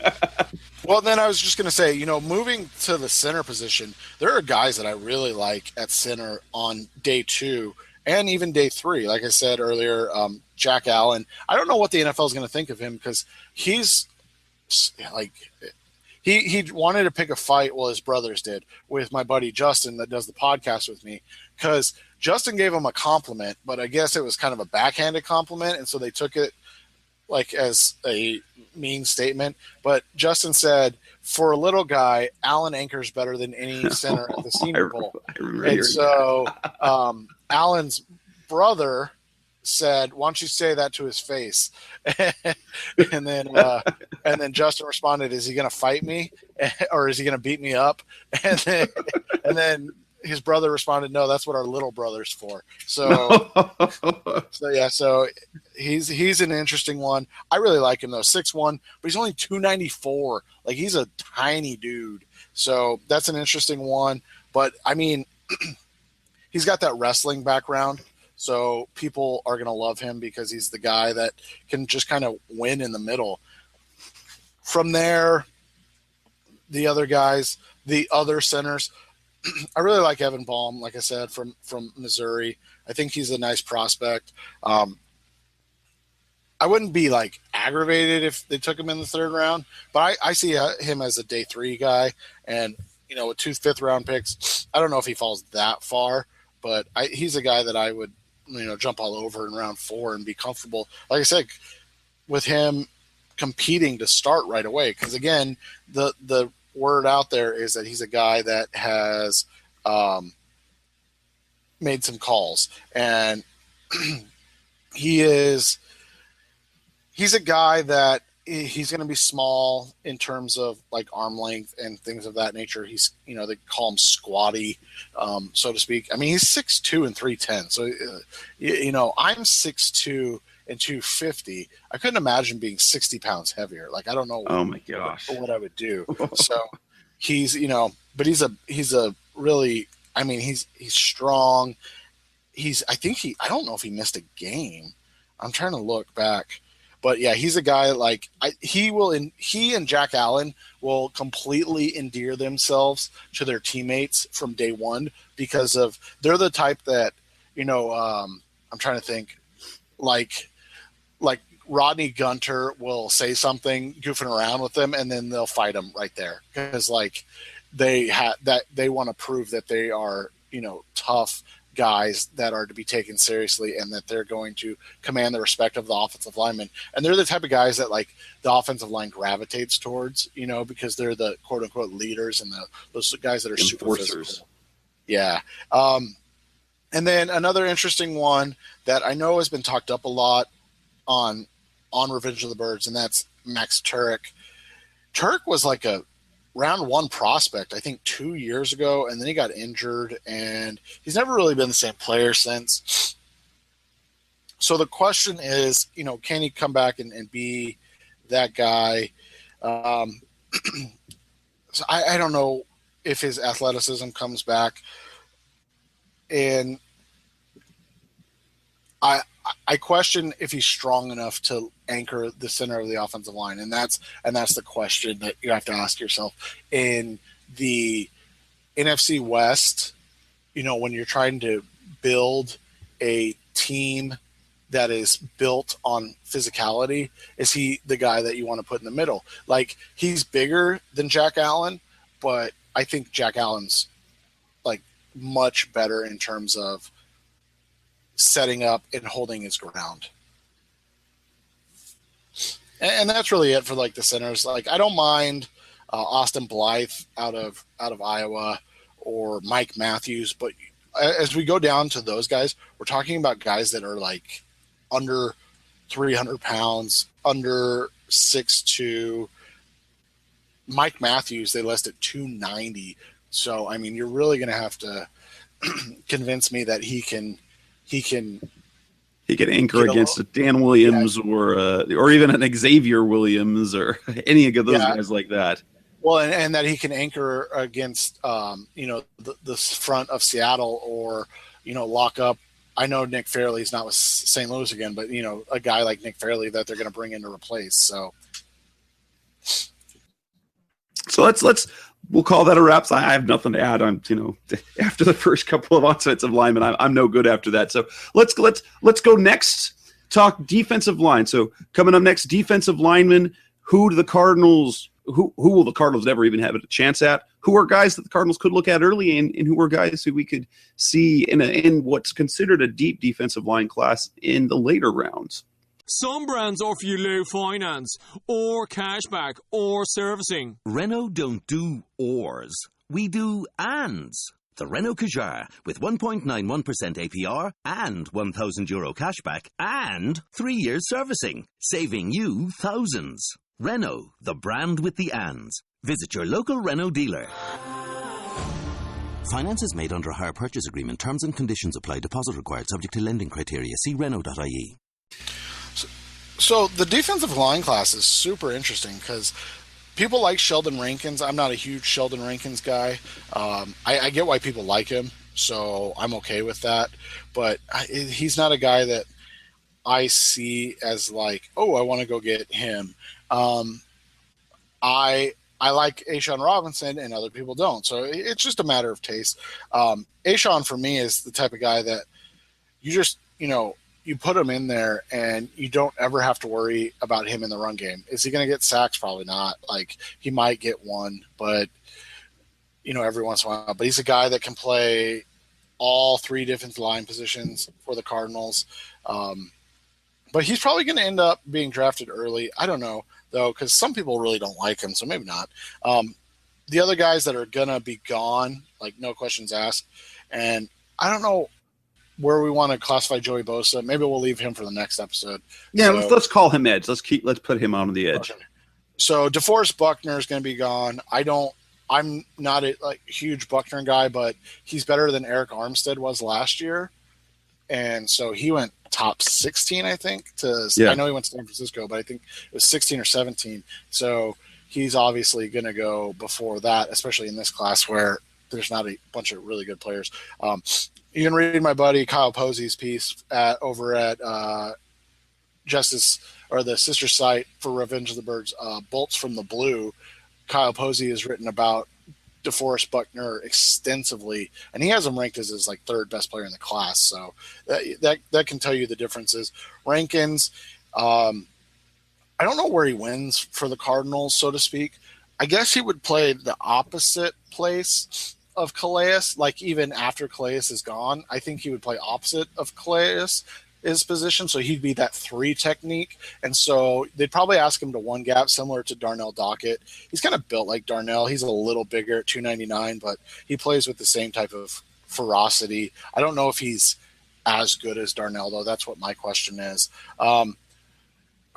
Well, then I was just going to say, moving to the center position, there are guys that I really like at center on day 2 and even day 3. Like I said earlier, Jack Allen. I don't know what the NFL is going to think of him because he's like he wanted to pick a fight. Well, his brothers did with my buddy Justin that does the podcast with me because Justin gave him a compliment, but I guess it was kind of a backhanded compliment, and so they took it like as a mean statement. But Justin said, for a little guy, Allen anchors better than any center at the Senior Bowl. And so Allen's brother said, "Why don't you say that to his face?" and then Justin responded, "Is he going to fight me, or is he going to beat me up?" And then his brother responded, "No, that's what our little brother's for." So, so he's an interesting one. I really like him though, 6'1", but he's only 294. Like he's a tiny dude. So that's an interesting one. But I mean, he's got that wrestling background, so people are going to love him because he's the guy that can just kind of win in the middle. From there, the other guys, the other centers. I really like Evan Baum, like I said, from Missouri. I think he's a nice prospect. I wouldn't be like aggravated if they took him in the 3rd round, but I see him as a day 3 guy. And, with 2 5th-round picks, I don't know if he falls that far, but he's a guy that I would, jump all over in round 4 and be comfortable. Like I said, with him competing to start right away. Because, again, the word out there is that he's a guy that has made some calls, and he's a guy that he's going to be small in terms of like arm length and things of that nature. He's, they call him squatty, so to speak. I mean, he's 6'2" and 310. So, I'm 6'2" and 250. I couldn't imagine being 60 pounds heavier. Like, I don't know. Oh my gosh, what I would do. So he's, but he's a really, I mean, he's strong. I don't know if he missed a game. I'm trying to look back, but yeah, he's a guy like he and Jack Allen will completely endear themselves to their teammates from day 1 because they're the type that, I'm trying to think like Rodney Gunter will say something goofing around with them, and then they'll fight him right there because like they want to prove that they are, tough guys that are to be taken seriously and that they're going to command the respect of the offensive linemen. And they're the type of guys that like the offensive line gravitates towards, because they're the quote unquote leaders and those guys that are super physical. Yeah. And then another interesting one that I know has been talked up a lot on Revenge of the Birds, and that's Max Turek. Turek was like a round one prospect, I think 2 years ago, and then he got injured, and he's never really been the same player since. So the question is, can he come back and be that guy? So I don't know if his athleticism comes back, and I question if he's strong enough to anchor the center of the offensive line, and that's the question that you have to ask yourself in the NFC West. When you're trying to build a team that is built on physicality, is he the guy that you want to put in the middle? Like, he's bigger than Jack Allen, but I think Jack Allen's like much better in terms of setting up and holding his ground. And that's really it for like the centers. Like, I don't mind Austin Blythe out of Iowa or Mike Matthews, but as we go down to those guys, we're talking about guys that are like under 300 pounds, under 6'2". Mike Matthews, they list at 290. So, I mean, you're really going to have to convince me that he can anchor against a Dan Williams or even an Xavier Williams or any of those guys like that. Well, and that he can anchor against, the front of Seattle or, lock up. I know Nick Fairley's not with St. Louis again, but, a guy like Nick Fairley that they're going to bring in to replace. So we'll call that a wrap. I have nothing to add on, after the first couple of offensive linemen, I'm no good after that. So let's go next, talk defensive line. So coming up next, defensive linemen, who will the Cardinals never even have a chance at? Who are guys that the Cardinals could look at early, and who are guys who we could see in what's considered a deep defensive line class in the later rounds? Some brands offer you low finance, or cashback, or servicing. Renault don't do ors. We do ands. The Renault Kadjar with 1.91% APR and €1,000 cashback and 3 years servicing, saving you thousands. Renault, the brand with the ands. Visit your local Renault dealer. Finance is made under a hire purchase agreement. Terms and conditions apply. Deposit required subject to lending criteria. See Renault.ie. So the defensive line class is super interesting because people like Sheldon Rankins. I'm not a huge Sheldon Rankins guy. I get why people like him, so I'm okay with that. But he's not a guy that I see as like, oh, I want to go get him. I like A'Shawn Robinson, and other people don't. So it's just a matter of taste. A'Shawn, for me, is the type of guy that you just, you put him in there and you don't ever have to worry about him in the run game. Is he going to get sacks? Probably not. Like, he might get one, but, every once in a while. But he's a guy that can play all three defensive line positions for the Cardinals. But he's probably going to end up being drafted early. I don't know, though, because some people really don't like him, so maybe not. The other guys that are going to be gone, like, no questions asked. And I don't know where we want to classify Joey Bosa. Maybe we'll leave him for the next episode. Yeah, let's call him edge. Let's put him on the edge. Okay. So DeForest Buckner is going to be gone. I'm not a huge Buckner guy, but he's better than Eric Armstead was last year. And so he went top 16, I think. I know he went to San Francisco, but I think it was 16 or 17. So he's obviously going to go before that, especially in this class where there's not a bunch of really good players. You can read my buddy Kyle Posey's piece over at Justice, or the sister site for Revenge of the Birds, Bolts from the Blue. Kyle Posey has written about DeForest Buckner extensively, and he has him ranked as his third best player in the class. So that can tell you the differences. Rankins, I don't know where he wins for the Cardinals, so to speak. I guess he would play the opposite place of Calais, like even after Calais is gone. I think he would play opposite of Calais' position, so he'd be that 3 technique. And so they'd probably ask him to one gap, similar to Darnell Dockett. He's kind of built like Darnell. He's a little bigger at 299, but he plays with the same type of ferocity. I don't know if he's as good as Darnell, though. That's what my question is.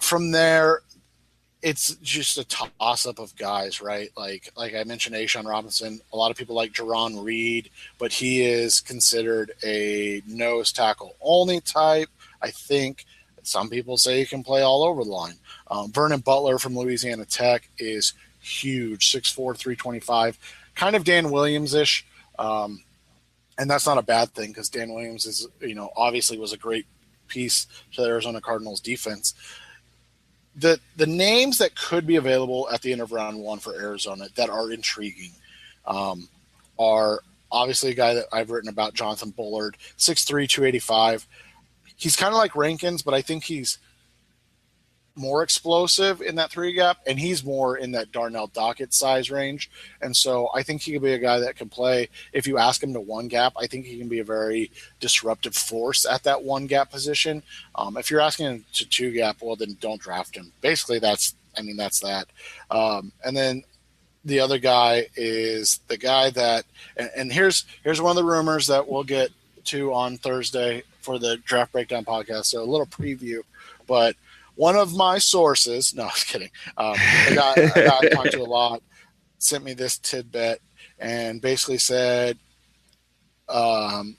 From there, it's just a toss-up of guys, right? Like I mentioned, Ashawn Robinson. A lot of people like Jerron Reed, but he is considered a nose tackle only type. I think some people say he can play all over the line. Vernon Butler from Louisiana Tech is huge, 6'4", 325, kind of Dan Williams-ish. And that's not a bad thing because Dan Williams is, obviously was a great piece to the Arizona Cardinals defense. The names that could be available at the end of round 1 for Arizona that are intriguing are obviously a guy that I've written about, Jonathan Bullard, 6'3", 285. He's kind of like Rankins, but I think he's more explosive in that 3 gap, and he's more in that Darnell Dockett size range. And so I think he could be a guy that can play. If you ask him to 1 gap, I think he can be a very disruptive force at that 1 gap position. If you're asking him to 2 gap, well, then don't draft him. Basically, that's that. And then the other guy is the guy that, and here's one of the rumors that we'll get to on Thursday for the Draft Breakdown podcast. So a little preview, but one of my sources, no, I was kidding. A guy I talked to a lot sent me this tidbit and basically said, Robert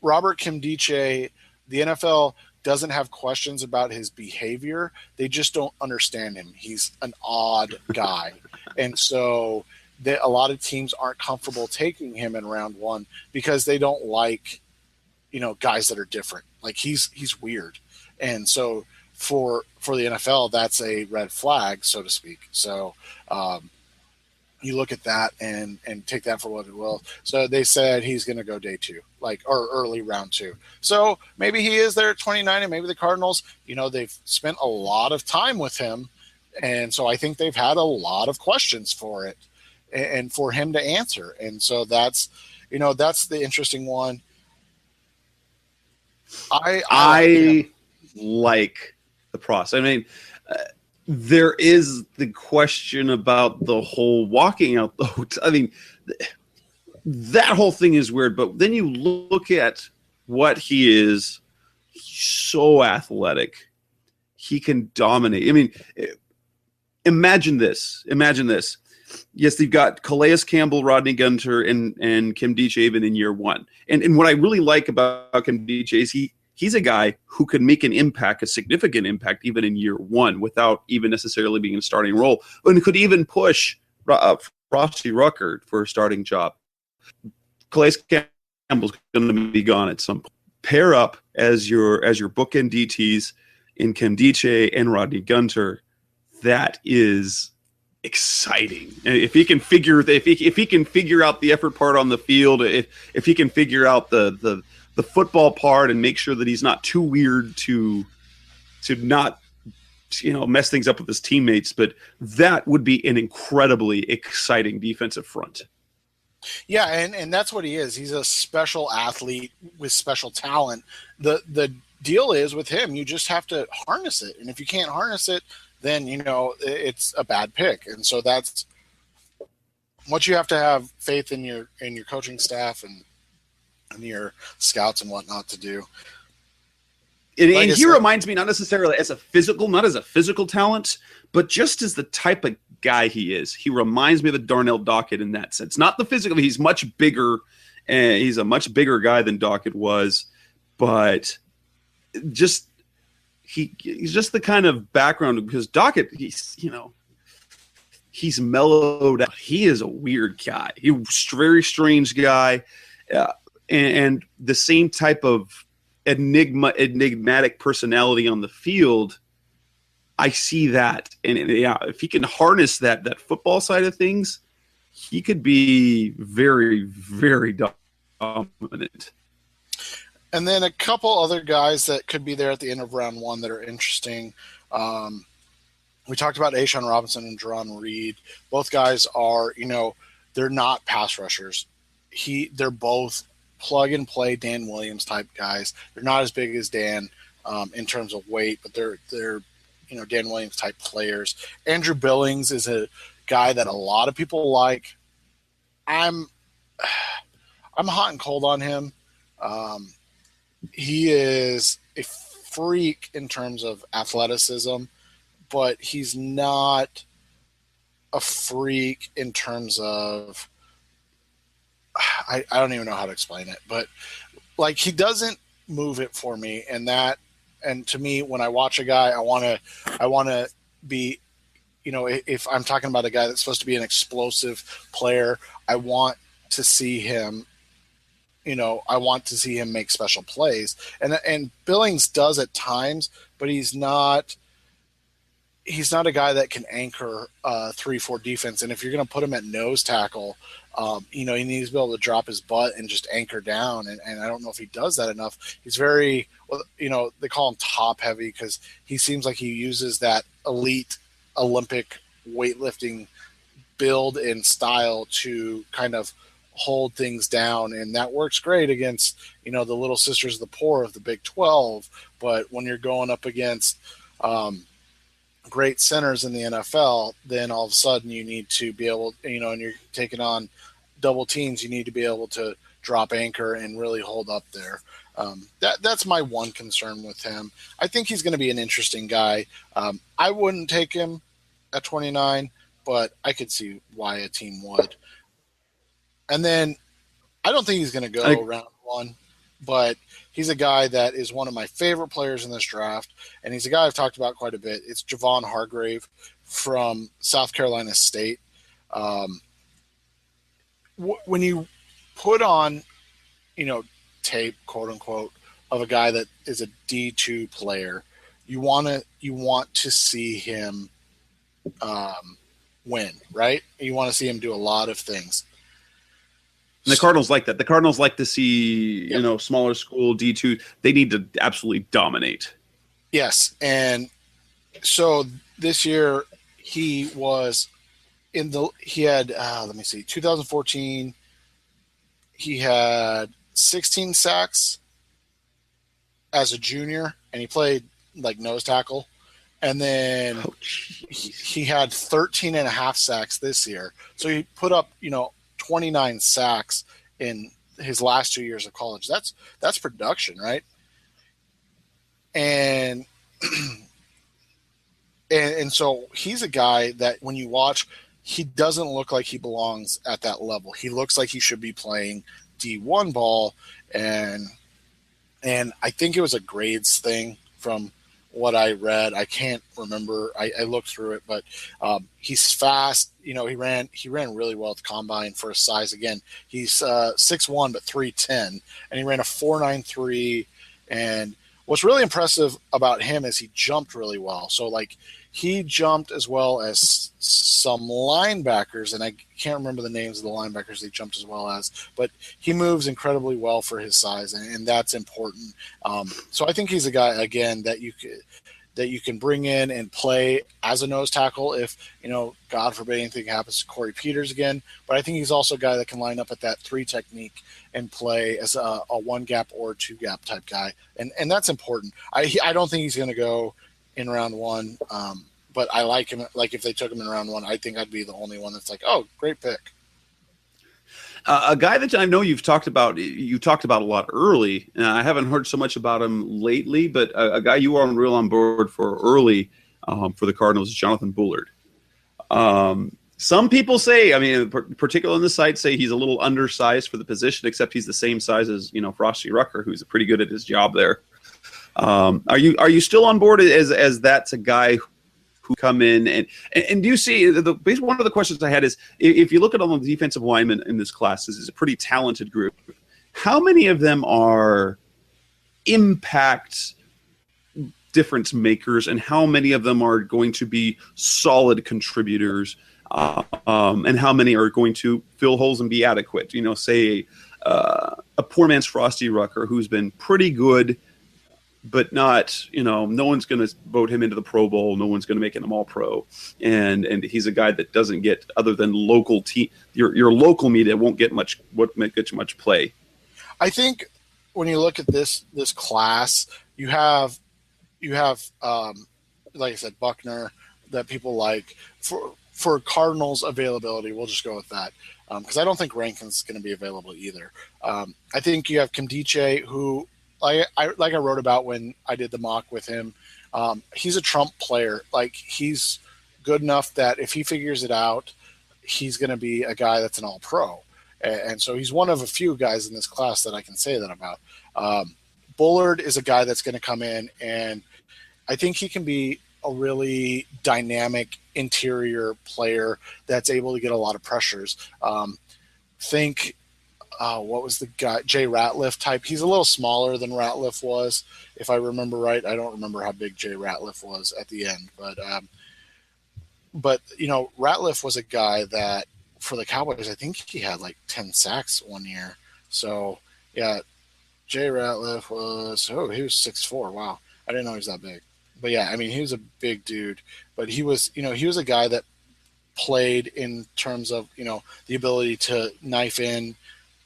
Nkemdiche, the NFL doesn't have questions about his behavior. They just don't understand him. He's an odd guy. And so a lot of teams aren't comfortable taking him in round 1 because they don't like, guys that are different. Like he's weird. And so for the NFL, that's a red flag, so to speak. So you look at that and take that for what it will. So they said he's going to go day 2, or early round 2. So maybe he is there at 29, and maybe the Cardinals, they've spent a lot of time with him. And so I think they've had a lot of questions for it and for him to answer. And so that's the interesting one. I like the process. I mean, there is the question about the whole walking out though. I mean, that whole thing is weird, but then you look at what he is. He's so athletic. He can dominate. I mean, imagine this. Yes, they've got Calais Campbell, Rodney Gunter, and Nkemdiche even in year 1. And what I really like about Nkemdiche is he's a guy who can make a significant impact even in year 1 without even necessarily being in a starting role, and could even push Frosty Rucker for a starting job. Calais Campbell's going to be gone at some point. Pair up as your bookend DTs in Nkemdiche and Rodney Gunter. That is exciting. If he can figure out the effort part on the field, if he can figure out the football part and make sure that he's not too weird to not mess things up with his teammates, but that would be an incredibly exciting defensive front. Yeah, and that's what he is. He's a special athlete with special talent. The deal is with him, you just have to harness it, and if you can't harness it, then it's a bad pick. And so that's what you have to have faith in your coaching staff and your scouts and whatnot to do. And he reminds me not necessarily as a physical talent, but just as the type of guy he is. He reminds me of the Darnell Dockett in that sense. Not the physical. He's much bigger, and he's a much bigger guy than Dockett was, but just he's just the kind of background, because Dockett, he's mellowed out. He is a weird guy. He's a very strange guy, and the same type of enigmatic personality on the field. I see that, and if he can harness that football side of things, he could be very, very dominant. And then a couple other guys that could be there at the end of round 1 that are interesting We talked about Ashawn Robinson and Jerron Reed. Both guys are, they're not pass rushers. They're both plug and play Dan Williams type guys. They're not as big as Dan in terms of weight, but they're Dan Williams type players. Andrew Billings is a guy that a lot of people like. I'm hot and cold on him. He is a freak in terms of athleticism, but he's not a freak in terms of I don't even know how to explain it, but like he doesn't move it for me, and to me, when I watch a guy, I want to be, if I'm talking about a guy that's supposed to be an explosive player, I want to see him. I want to see him make special plays, and Billings does at times, but he's not a guy that can anchor 3-4 defense. And if you're going to put him at nose tackle, he needs to be able to drop his butt and just anchor down. And I don't know if he does that enough. He's very, they call him top heavy because he seems like he uses that elite Olympic weightlifting build and style to kind of hold things down. And that works great against, the little sisters of the poor of the Big 12. But when you're going up against, great centers in the NFL, then all of a sudden you need to be able, and you're taking on double teams, you need to be able to drop anchor and really hold up there. That's my one concern with him. I think he's going to be an interesting guy. I wouldn't take him at 29, but I could see why a team would. And then I don't think he's going to go round one, but he's a guy that is one of my favorite players in this draft, and he's a guy I've talked about quite a bit. It's Javon Hargrave from South Carolina State. When you put on, tape, quote unquote, of a guy that is a D2 player, you want to see him win, right? You want to see him do a lot of things. And the Cardinals like that. The Cardinals like to see, smaller school D2. They need to absolutely dominate. Yes. And so this year he was he had, 2014, he had 16 sacks as a junior, and he played like nose tackle. And then he had 13 and a half sacks this year. So he put up, 29 sacks in his last 2 years of college. That's production, right? And and so he's a guy that when you watch, he doesn't look like he belongs at that level. He looks like he should be playing D1 ball, and I think it was a grades thing from what I read. I can't remember. I looked through it, but he's fast. He ran really well at the combine for his size. Again, he's 6'1", but 310, and he ran a 4.93. And what's really impressive about him is he jumped really well. So he jumped as well as some linebackers, and I can't remember the names of the linebackers he jumped as well as, but he moves incredibly well for his size, and that's important. So I think he's a guy, again, that you can bring in and play as a nose tackle if, God forbid anything happens to Corey Peters again. But I think he's also a guy that can line up at that 3 technique and play as a 1-gap or 2-gap type guy. And that's important. I don't think he's going to go in round 1, but I like him. Like if they took him in round 1, I think I'd be the only one that's like, oh, great pick. A guy that I know you talked about a lot early, and I haven't heard so much about him lately, but a guy you are real on board for early for the Cardinals is Jonathan Bullard. Some people say, particularly on the site, say he's a little undersized for the position, except he's the same size as, Frosty Rucker, who's pretty good at his job there. Are you still on board as that's a guy who come in and do you see one of the questions I had is if you look at all the defensive linemen in this class, this is a pretty talented group. How many of them are impact difference makers, and how many of them are going to be solid contributors, and how many are going to fill holes and be adequate? Say a poor man's Frosty Rucker, who's been pretty good but not, no one's going to vote him into the Pro Bowl. No one's going to make him an All-Pro. And he's a guy that doesn't get, other than local team, your local media won't get much play. I think when you look at this class, you have like I said, Buckner, that people like. For Cardinals availability, we'll just go with that, because I don't think Rankin's going to be available either. I think you have Kimdiche, who I wrote about when I did the mock with him. He's a Trump player. Like, he's good enough that if he figures it out, he's going to be a guy that's an All-Pro. And so he's one of a few guys in this class that I can say that about. Bullard is a guy that's going to come in, and I think he can be a really dynamic interior player that's able to get a lot of pressures. What was the guy? Jay Ratliff type. He's a little smaller than Ratliff was, if I remember right. I don't remember how big Jay Ratliff was at the end, but Ratliff was a guy that for the Cowboys, I think he had like 10 sacks one year. So yeah, Jay Ratliff was, he was 6'4". Wow. I didn't know he was that big. But yeah, I mean, he was a big dude, but he was a guy that played in terms of, the ability to knife in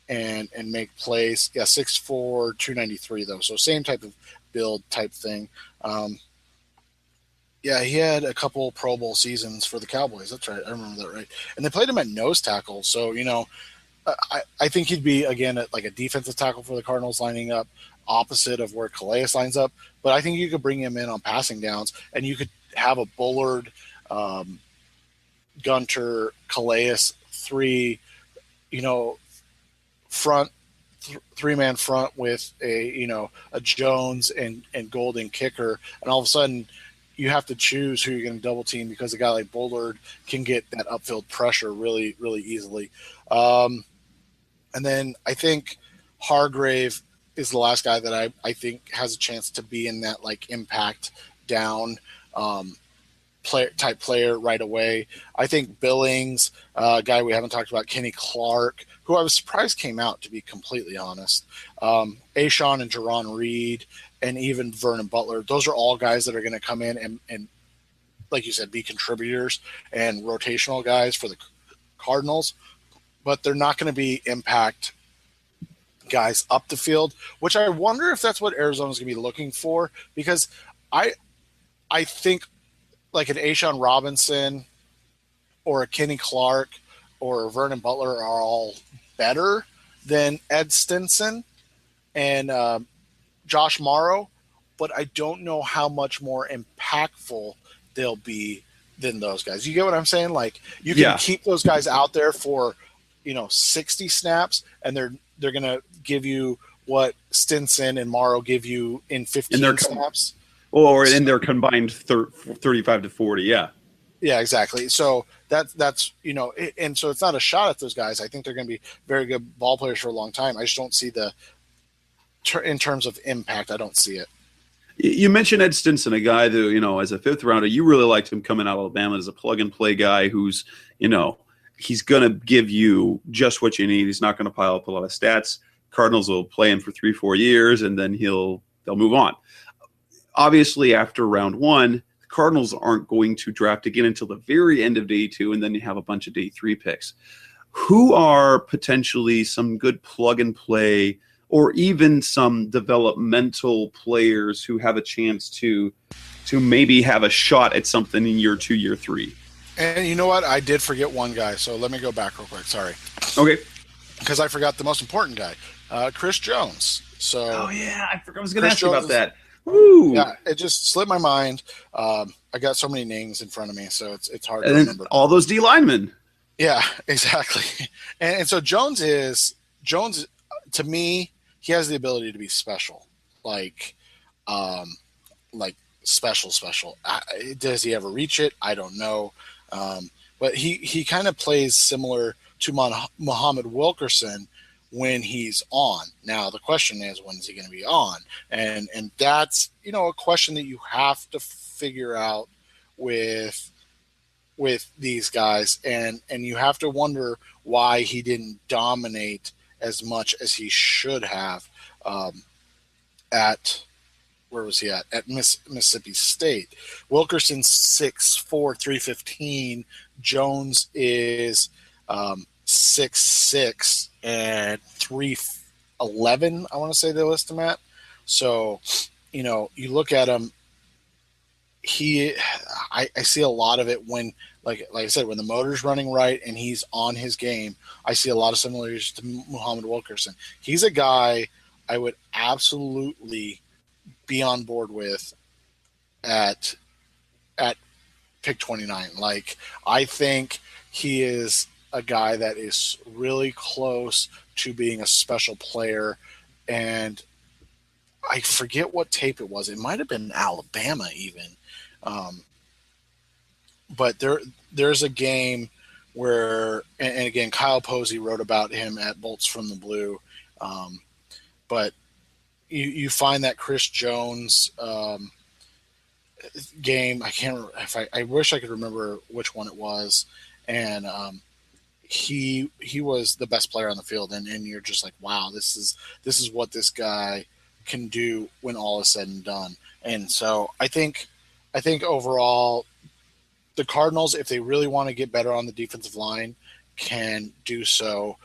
and make plays. Yeah, 6'4", 293 though. So same type of build type thing. Yeah, he had a couple Pro Bowl seasons for the Cowboys. That's right. I remember that right. And they played him at nose tackle. So, I think he'd be, again, like a defensive tackle for the Cardinals, lining up opposite of where Calais lines up. But I think you could bring him in on passing downs, and you could have a Bullard, Gunter, Calais, three-man front with a Jones and Golden kicker. And all of a sudden you have to choose who you're going to double team, because a guy like Bullard can get that upfield pressure really, really easily. And then I think Hargrave is the last guy that I think has a chance to be in that like impact down player right away. I think Billings, guy we haven't talked about, Kenny Clark, who I was surprised came out, to be completely honest. Ashawn and Jerron Reed, and even Vernon Butler. Those are all guys that are going to come in and, like you said, be contributors and rotational guys for the Cardinals, but they're not going to be impact guys up the field, which I wonder if that's what Arizona's going to be looking for, because I think like an Ashawn Robinson or a Kenny Clark or a Vernon Butler are all better than Ed Stinson and Josh Morrow, but I don't know how much more impactful they'll be than those guys. You get what I'm saying? Like, you can keep those guys out there for 60 snaps, and they're going to give you what Stinson and Morrow give you in 15 snaps. Or in their combined 35 to 40, yeah. Yeah, exactly. So that's and so it's not a shot at those guys. I think they're going to be very good ball players for a long time. I just don't see in terms of impact, I don't see it. You mentioned Ed Stinson, a guy that, as a fifth rounder, you really liked him coming out of Alabama as a plug-and-play guy who's, he's going to give you just what you need. He's not going to pile up a lot of stats. Cardinals will play him for 3-4 years, and then they'll move on. Obviously, after round one, the Cardinals aren't going to draft again until the very end of day 2, and then you have a bunch of day 3 picks. Who are potentially some good plug-and-play or even some developmental players who have a chance to maybe have a shot at something in year 2, year 3? And you know what? I did forget one guy, so let me go back real quick. Sorry. Okay. Because I forgot the most important guy, Chris Jones. So. Oh, yeah. I was going to ask you about that. Woo. Yeah, it just slipped my mind. I got so many names in front of me, so it's hard to remember. All those D linemen. Yeah, exactly. And so Jones, to me, he has the ability to be special, like special. Does he ever reach it? I don't know. But he kind of plays similar to Muhammad Wilkerson when he's on. Now, the question is, when is he going to be on? And that's, a question that you have to figure out with these guys. And you have to wonder why he didn't dominate as much as he should have at where was he at Mississippi State. Wilkerson's 6'4", 315. Jones is 6'6" and 311. I want to say they list him at. So, you look at him. I see a lot of it when, like I said, when the motor's running right and he's on his game. I see a lot of similarities to Muhammad Wilkerson. He's a guy I would absolutely be on board with at pick 29. Like, I think he is a guy that is really close to being a special player, and I forget what tape it was. It might have been Alabama even. But there's a game where, and again, Kyle Posey wrote about him at Bolts from the Blue. But you find that Chris Jones game. I can't. I wish I could remember which one it was, and he was the best player on the field, and you're just like, wow, this is what this guy can do when all is said and done. And so I think overall, the Cardinals, if they really want to get better on the defensive line, can do so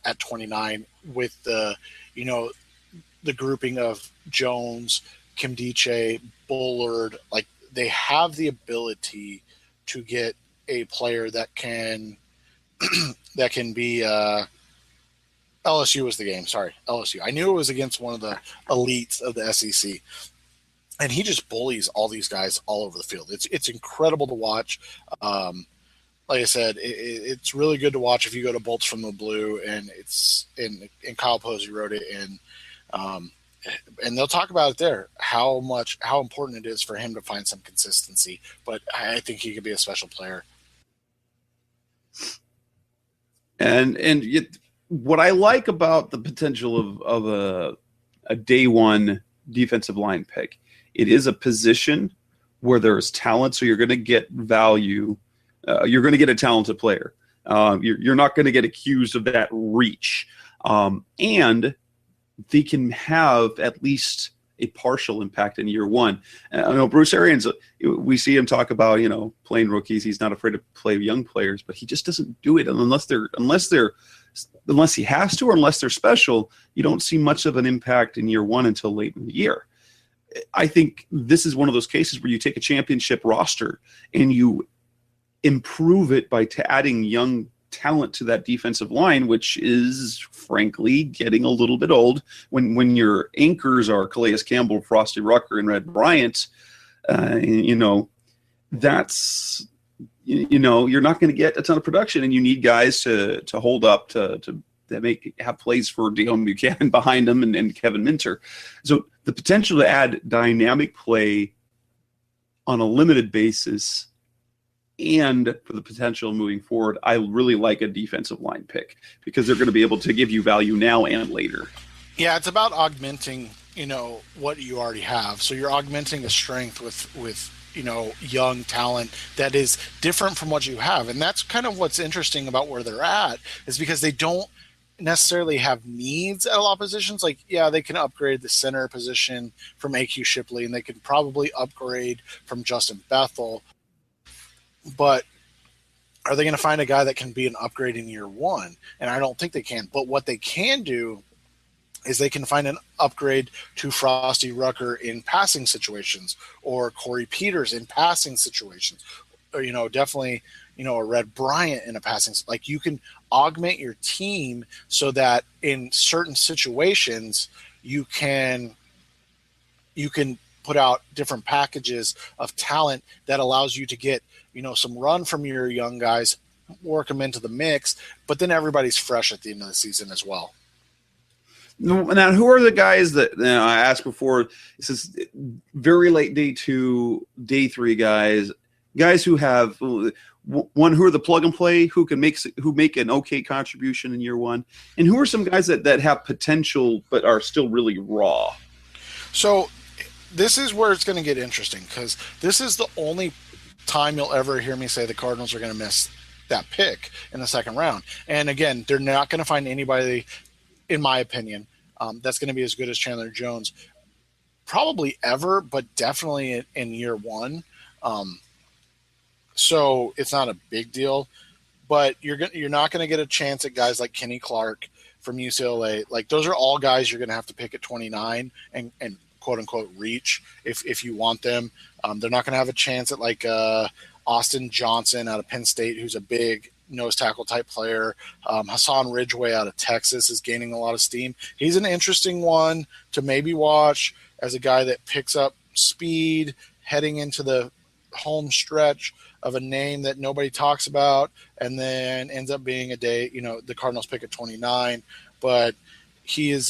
at 29 with the grouping of Jones, Kimdiche, Bullard. Like, they have the ability to get a player that can be LSU was the game. Sorry, LSU. I knew it was against one of the elites of the SEC. And he just bullies all these guys all over the field. It's incredible to watch. Like I said, it's really good to watch if you go to Bolts from the Blue, and and Kyle Posey wrote it, and they'll talk about it there, how important it is for him to find some consistency. But I think he could be a special player. And what I like about the potential of a day one defensive line pick, it is a position where there's talent, so you're going to get value. You're going to get a talented player. You're not going to get accused of that reach. And they can have at least a partial impact in year one. I know Bruce Arians, we see him talk about, playing rookies. He's not afraid to play young players, but he just doesn't do it unless he has to, or unless they're special. You don't see much of an impact in year one until late in the year. I think this is one of those cases where you take a championship roster and you improve it by adding young talent to that defensive line, which is frankly getting a little bit old. When your anchors are Calais Campbell, Frosty Rucker, and Red Bryant, that's you're not going to get a ton of production, and you need guys to hold up to have plays for Deion Buchanan behind them and Kevin Minter. So the potential to add dynamic play on a limited basis, and for the potential moving forward, I really like a defensive line pick because they're going to be able to give you value now and later. Yeah, it's about augmenting, what you already have. So you're augmenting a strength with young talent that is different from what you have. And that's kind of what's interesting about where they're at, is because they don't necessarily have needs at a lot of positions. Like, yeah, they can upgrade the center position from AQ Shipley, and they can probably upgrade from Justin Bethel. But are they going to find a guy that can be an upgrade in year one? And I don't think they can. But what they can do is they can find an upgrade to Frosty Rucker in passing situations, or Corey Peters in passing situations, or, definitely, a Red Bryant in a passing. Like, you can augment your team so that in certain situations you can put out different packages of talent that allows you to get, some run from your young guys, work them into the mix, but then everybody's fresh at the end of the season as well. Now, who are the guys that I asked before? This is very late day 2, day 3 guys who have one, who are the plug and play, who make an okay contribution in year one, and who are some guys that have potential but are still really raw. So this is where it's going to get interesting, because this is the only time you'll ever hear me say the Cardinals are going to miss that pick in the second round. And again, they're not going to find anybody, in my opinion, that's going to be as good as Chandler Jones. probably ever, but definitely in year one. So it's not a big deal. But you're not going to get a chance at guys like Kenny Clark from UCLA. Like, those are all guys you're going to have to pick at 29 and quote unquote reach if you want them. They're not going to have a chance at like Austin Johnson out of Penn State, who's a big nose tackle type player. Hassan Ridgeway out of Texas is gaining a lot of steam. He's an interesting one to maybe watch as a guy that picks up speed heading into the home stretch of a name that nobody talks about, and then ends up being the Cardinals pick at 29. But he is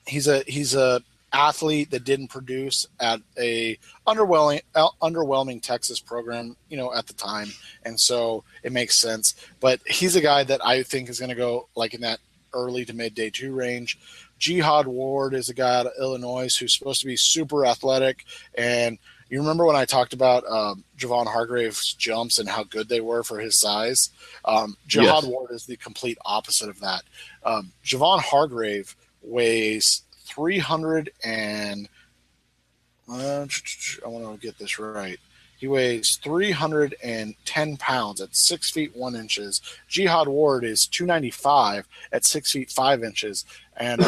he's a athlete that didn't produce at a underwhelming Texas program, at the time. And so it makes sense, but he's a guy that I think is going to go like in that early to mid day 2 range. Jihad Ward is a guy out of Illinois who's supposed to be super athletic. And you remember when I talked about Javon Hargrave's jumps and how good they were for his size? Jihad Ward is the complete opposite of that. Javon Hargrave weighs 300 and I want to get this right. He weighs 310 pounds at 6 feet 1 inches. Jihad Ward is 295 at 6 feet 5 inches. And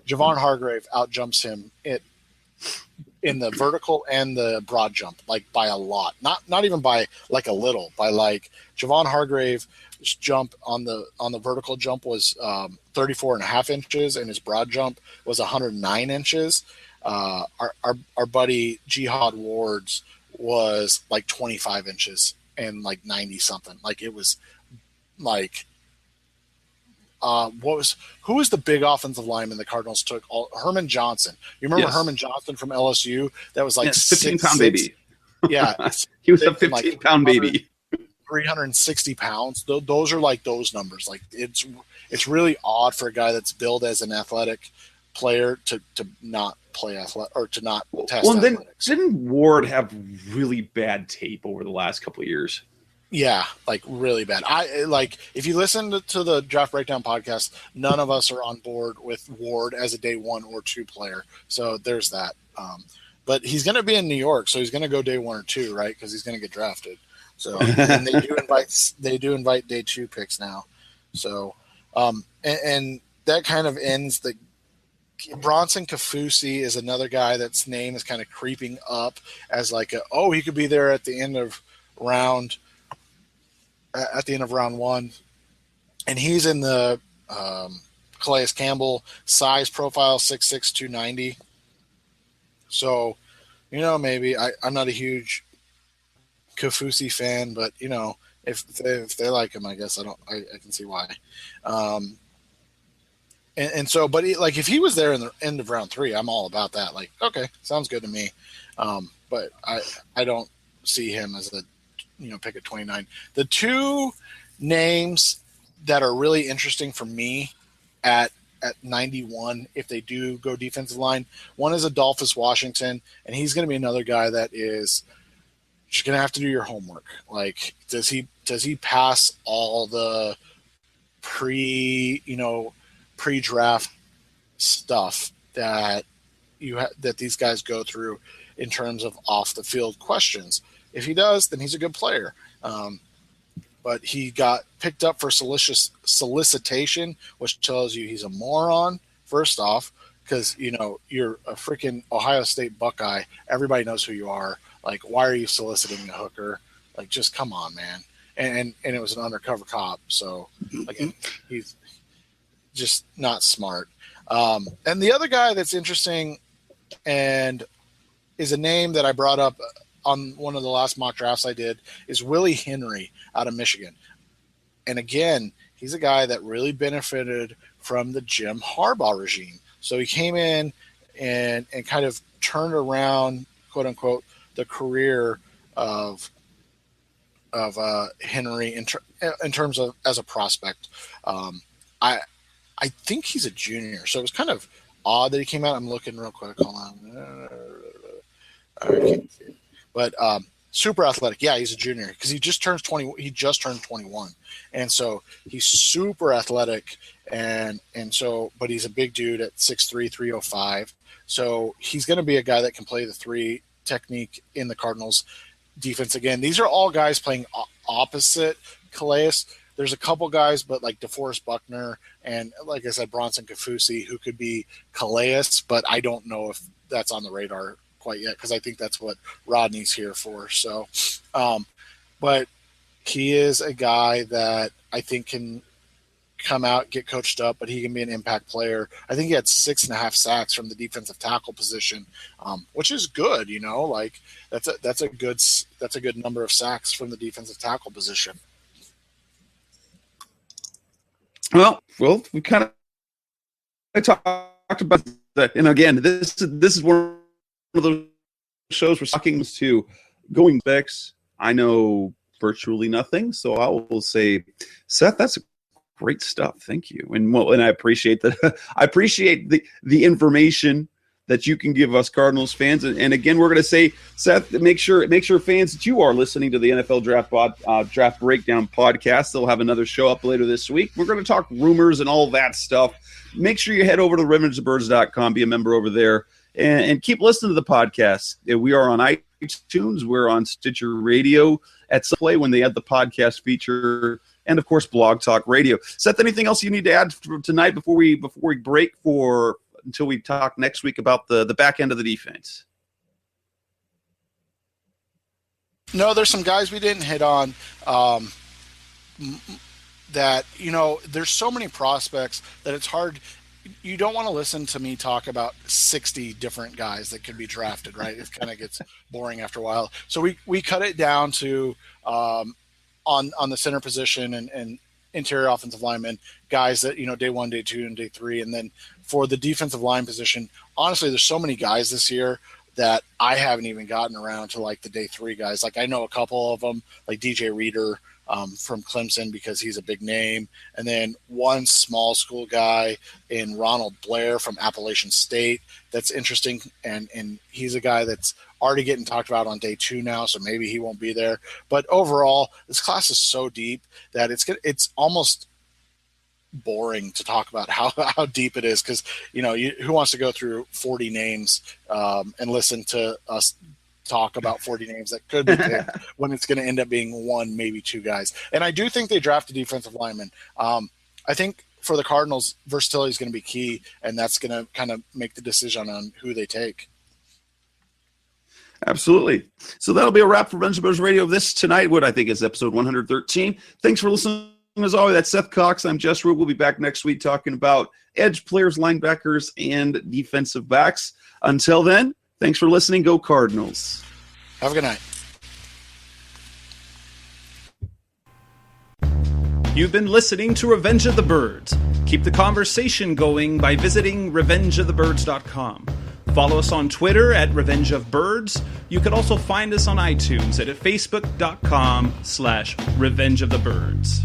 Javon Hargrave outjumps him in the vertical and the broad jump, like by a lot, not even by like a little, by like Javon Hargrave's jump on the vertical jump was 34 and a half inches, and his broad jump was 109 inches. Our buddy Jihad Ward's was like 25 inches and like 90 something. Like, it was like, who was the big offensive lineman the Cardinals took? Herman Johnson. You remember Herman Johnson from LSU? That was like 15-pound baby. Yeah, he was a 15-pound baby. 360 pounds. Those are like those numbers. Like, it's really odd for a guy that's billed as an athletic player to not play athletic or to not test. Well, and then athletics. didn't Ward have really bad tape over the last couple of years? Yeah, like really bad. If you listen to the Draft Breakdown podcast, none of us are on board with Ward as a day 1 or 2 player. So there's that. But he's going to be in New York, so he's going to go day 1 or 2, right? Because he's going to get drafted. So and they do invite day 2 picks now. So and that kind of ends the. Bronson Kafusi is another guy that's name is kind of creeping up as like he could be there at the end of round 1, and he's in the Calais Campbell size profile 6'6", 290. So, maybe I'm not a huge Kafusi fan, but if they like him, I guess I can see why. And so, but if he was there in the end of round 3, I'm all about that. Like, okay, sounds good to me. But I don't see him as a pick at 29. The 2 names that are really interesting for me at 91, if they do go defensive line, one is Adolphus Washington, and he's going to be another guy that is just going to have to do your homework. Like, does he pass all the pre-draft stuff that that these guys go through in terms of off the field questions? If he does, then he's a good player. But he got picked up for solicitation, which tells you he's a moron, first off, because you're a freaking Ohio State Buckeye. Everybody knows who you are. Like, why are you soliciting a hooker? Like, just come on, man. And it was an undercover cop, so again, he's just not smart. And the other guy that's interesting and is a name that I brought up on one of the last mock drafts I did is Willie Henry out of Michigan. And again, he's a guy that really benefited from the Jim Harbaugh regime. So he came in and kind of turned around, quote unquote, the career of Henry in terms of as a prospect. I think he's a junior, so it was kind of odd that he came out. I'm looking real quick. Hold on. I can't see it. But super athletic. Yeah, he's a junior because he just turned 20. He just turned 21, and so he's super athletic. And so, but he's a big dude at 6'3", 305. So he's going to be a guy that can play the 3 technique in the Cardinals defense. Again, these are all guys playing opposite Calais. There's a couple guys, but like DeForest Buckner and, like I said, Bronson Kafusi, who could be Calais, but I don't know if that's on the radar quite yet because I think that's what Rodney's here for. So, but he is a guy that I think can come out, get coached up, but he can be an impact player. I think he had 6.5 sacks from the defensive tackle position, which is good. Like that's a good number of sacks from the defensive tackle position. Well, we kind of talked about that, and again, this is one of those shows we're talking to going specs. I know virtually nothing, so I will say, Seth, that's great stuff. Thank you, and I appreciate that. I appreciate the information that you can give us Cardinals fans. And again, we're going to say, Seth, make sure fans that you are listening to the NFL Draft Breakdown podcast. They'll have another show up later this week. We're going to talk rumors and all that stuff. Make sure you head over to revengeofthebirds.com, be a member over there, and keep listening to the podcast. We are on iTunes. We're on Stitcher Radio at some play when they add the podcast feature, and of course, Blog Talk Radio. Seth, anything else you need to add for tonight before we break until we talk next week about the back end of the defense? No, there's some guys we didn't hit on that, there's so many prospects that it's hard. You don't want to listen to me talk about 60 different guys that could be drafted, right? It kind of gets boring after a while. So we cut it down to on the center position and interior offensive linemen, guys that, day 1, day 2, and day 3. And then for the defensive line position, honestly, there's so many guys this year that I haven't even gotten around to like the day 3 guys. Like I know a couple of them, like DJ Reader from Clemson because he's a big name. And then one small school guy in Ronald Blair from Appalachian State. That's interesting. And he's a guy that's already getting talked about on day 2 now, so maybe he won't be there. But overall, this class is so deep that it's almost boring to talk about how deep it is because, who wants to go through 40 names and listen to us talk about 40 names that could be picked when it's going to end up being 1, maybe 2 guys. And I do think they draft a defensive lineman. I think for the Cardinals, versatility is going to be key, and that's going to kind of make the decision on who they take. Absolutely. So that'll be a wrap for Revenge of the Birds Radio this tonight, what I think is episode 113. Thanks for listening. As always, that's Seth Cox. I'm Jess Rube. We'll be back next week talking about edge players, linebackers, and defensive backs. Until then, thanks for listening. Go Cardinals. Have a good night. You've been listening to Revenge of the Birds. Keep the conversation going by visiting revengeofthebirds.com. Follow us on Twitter at Revenge of Birds. You can also find us on iTunes at facebook.com/Revenge of the Birds.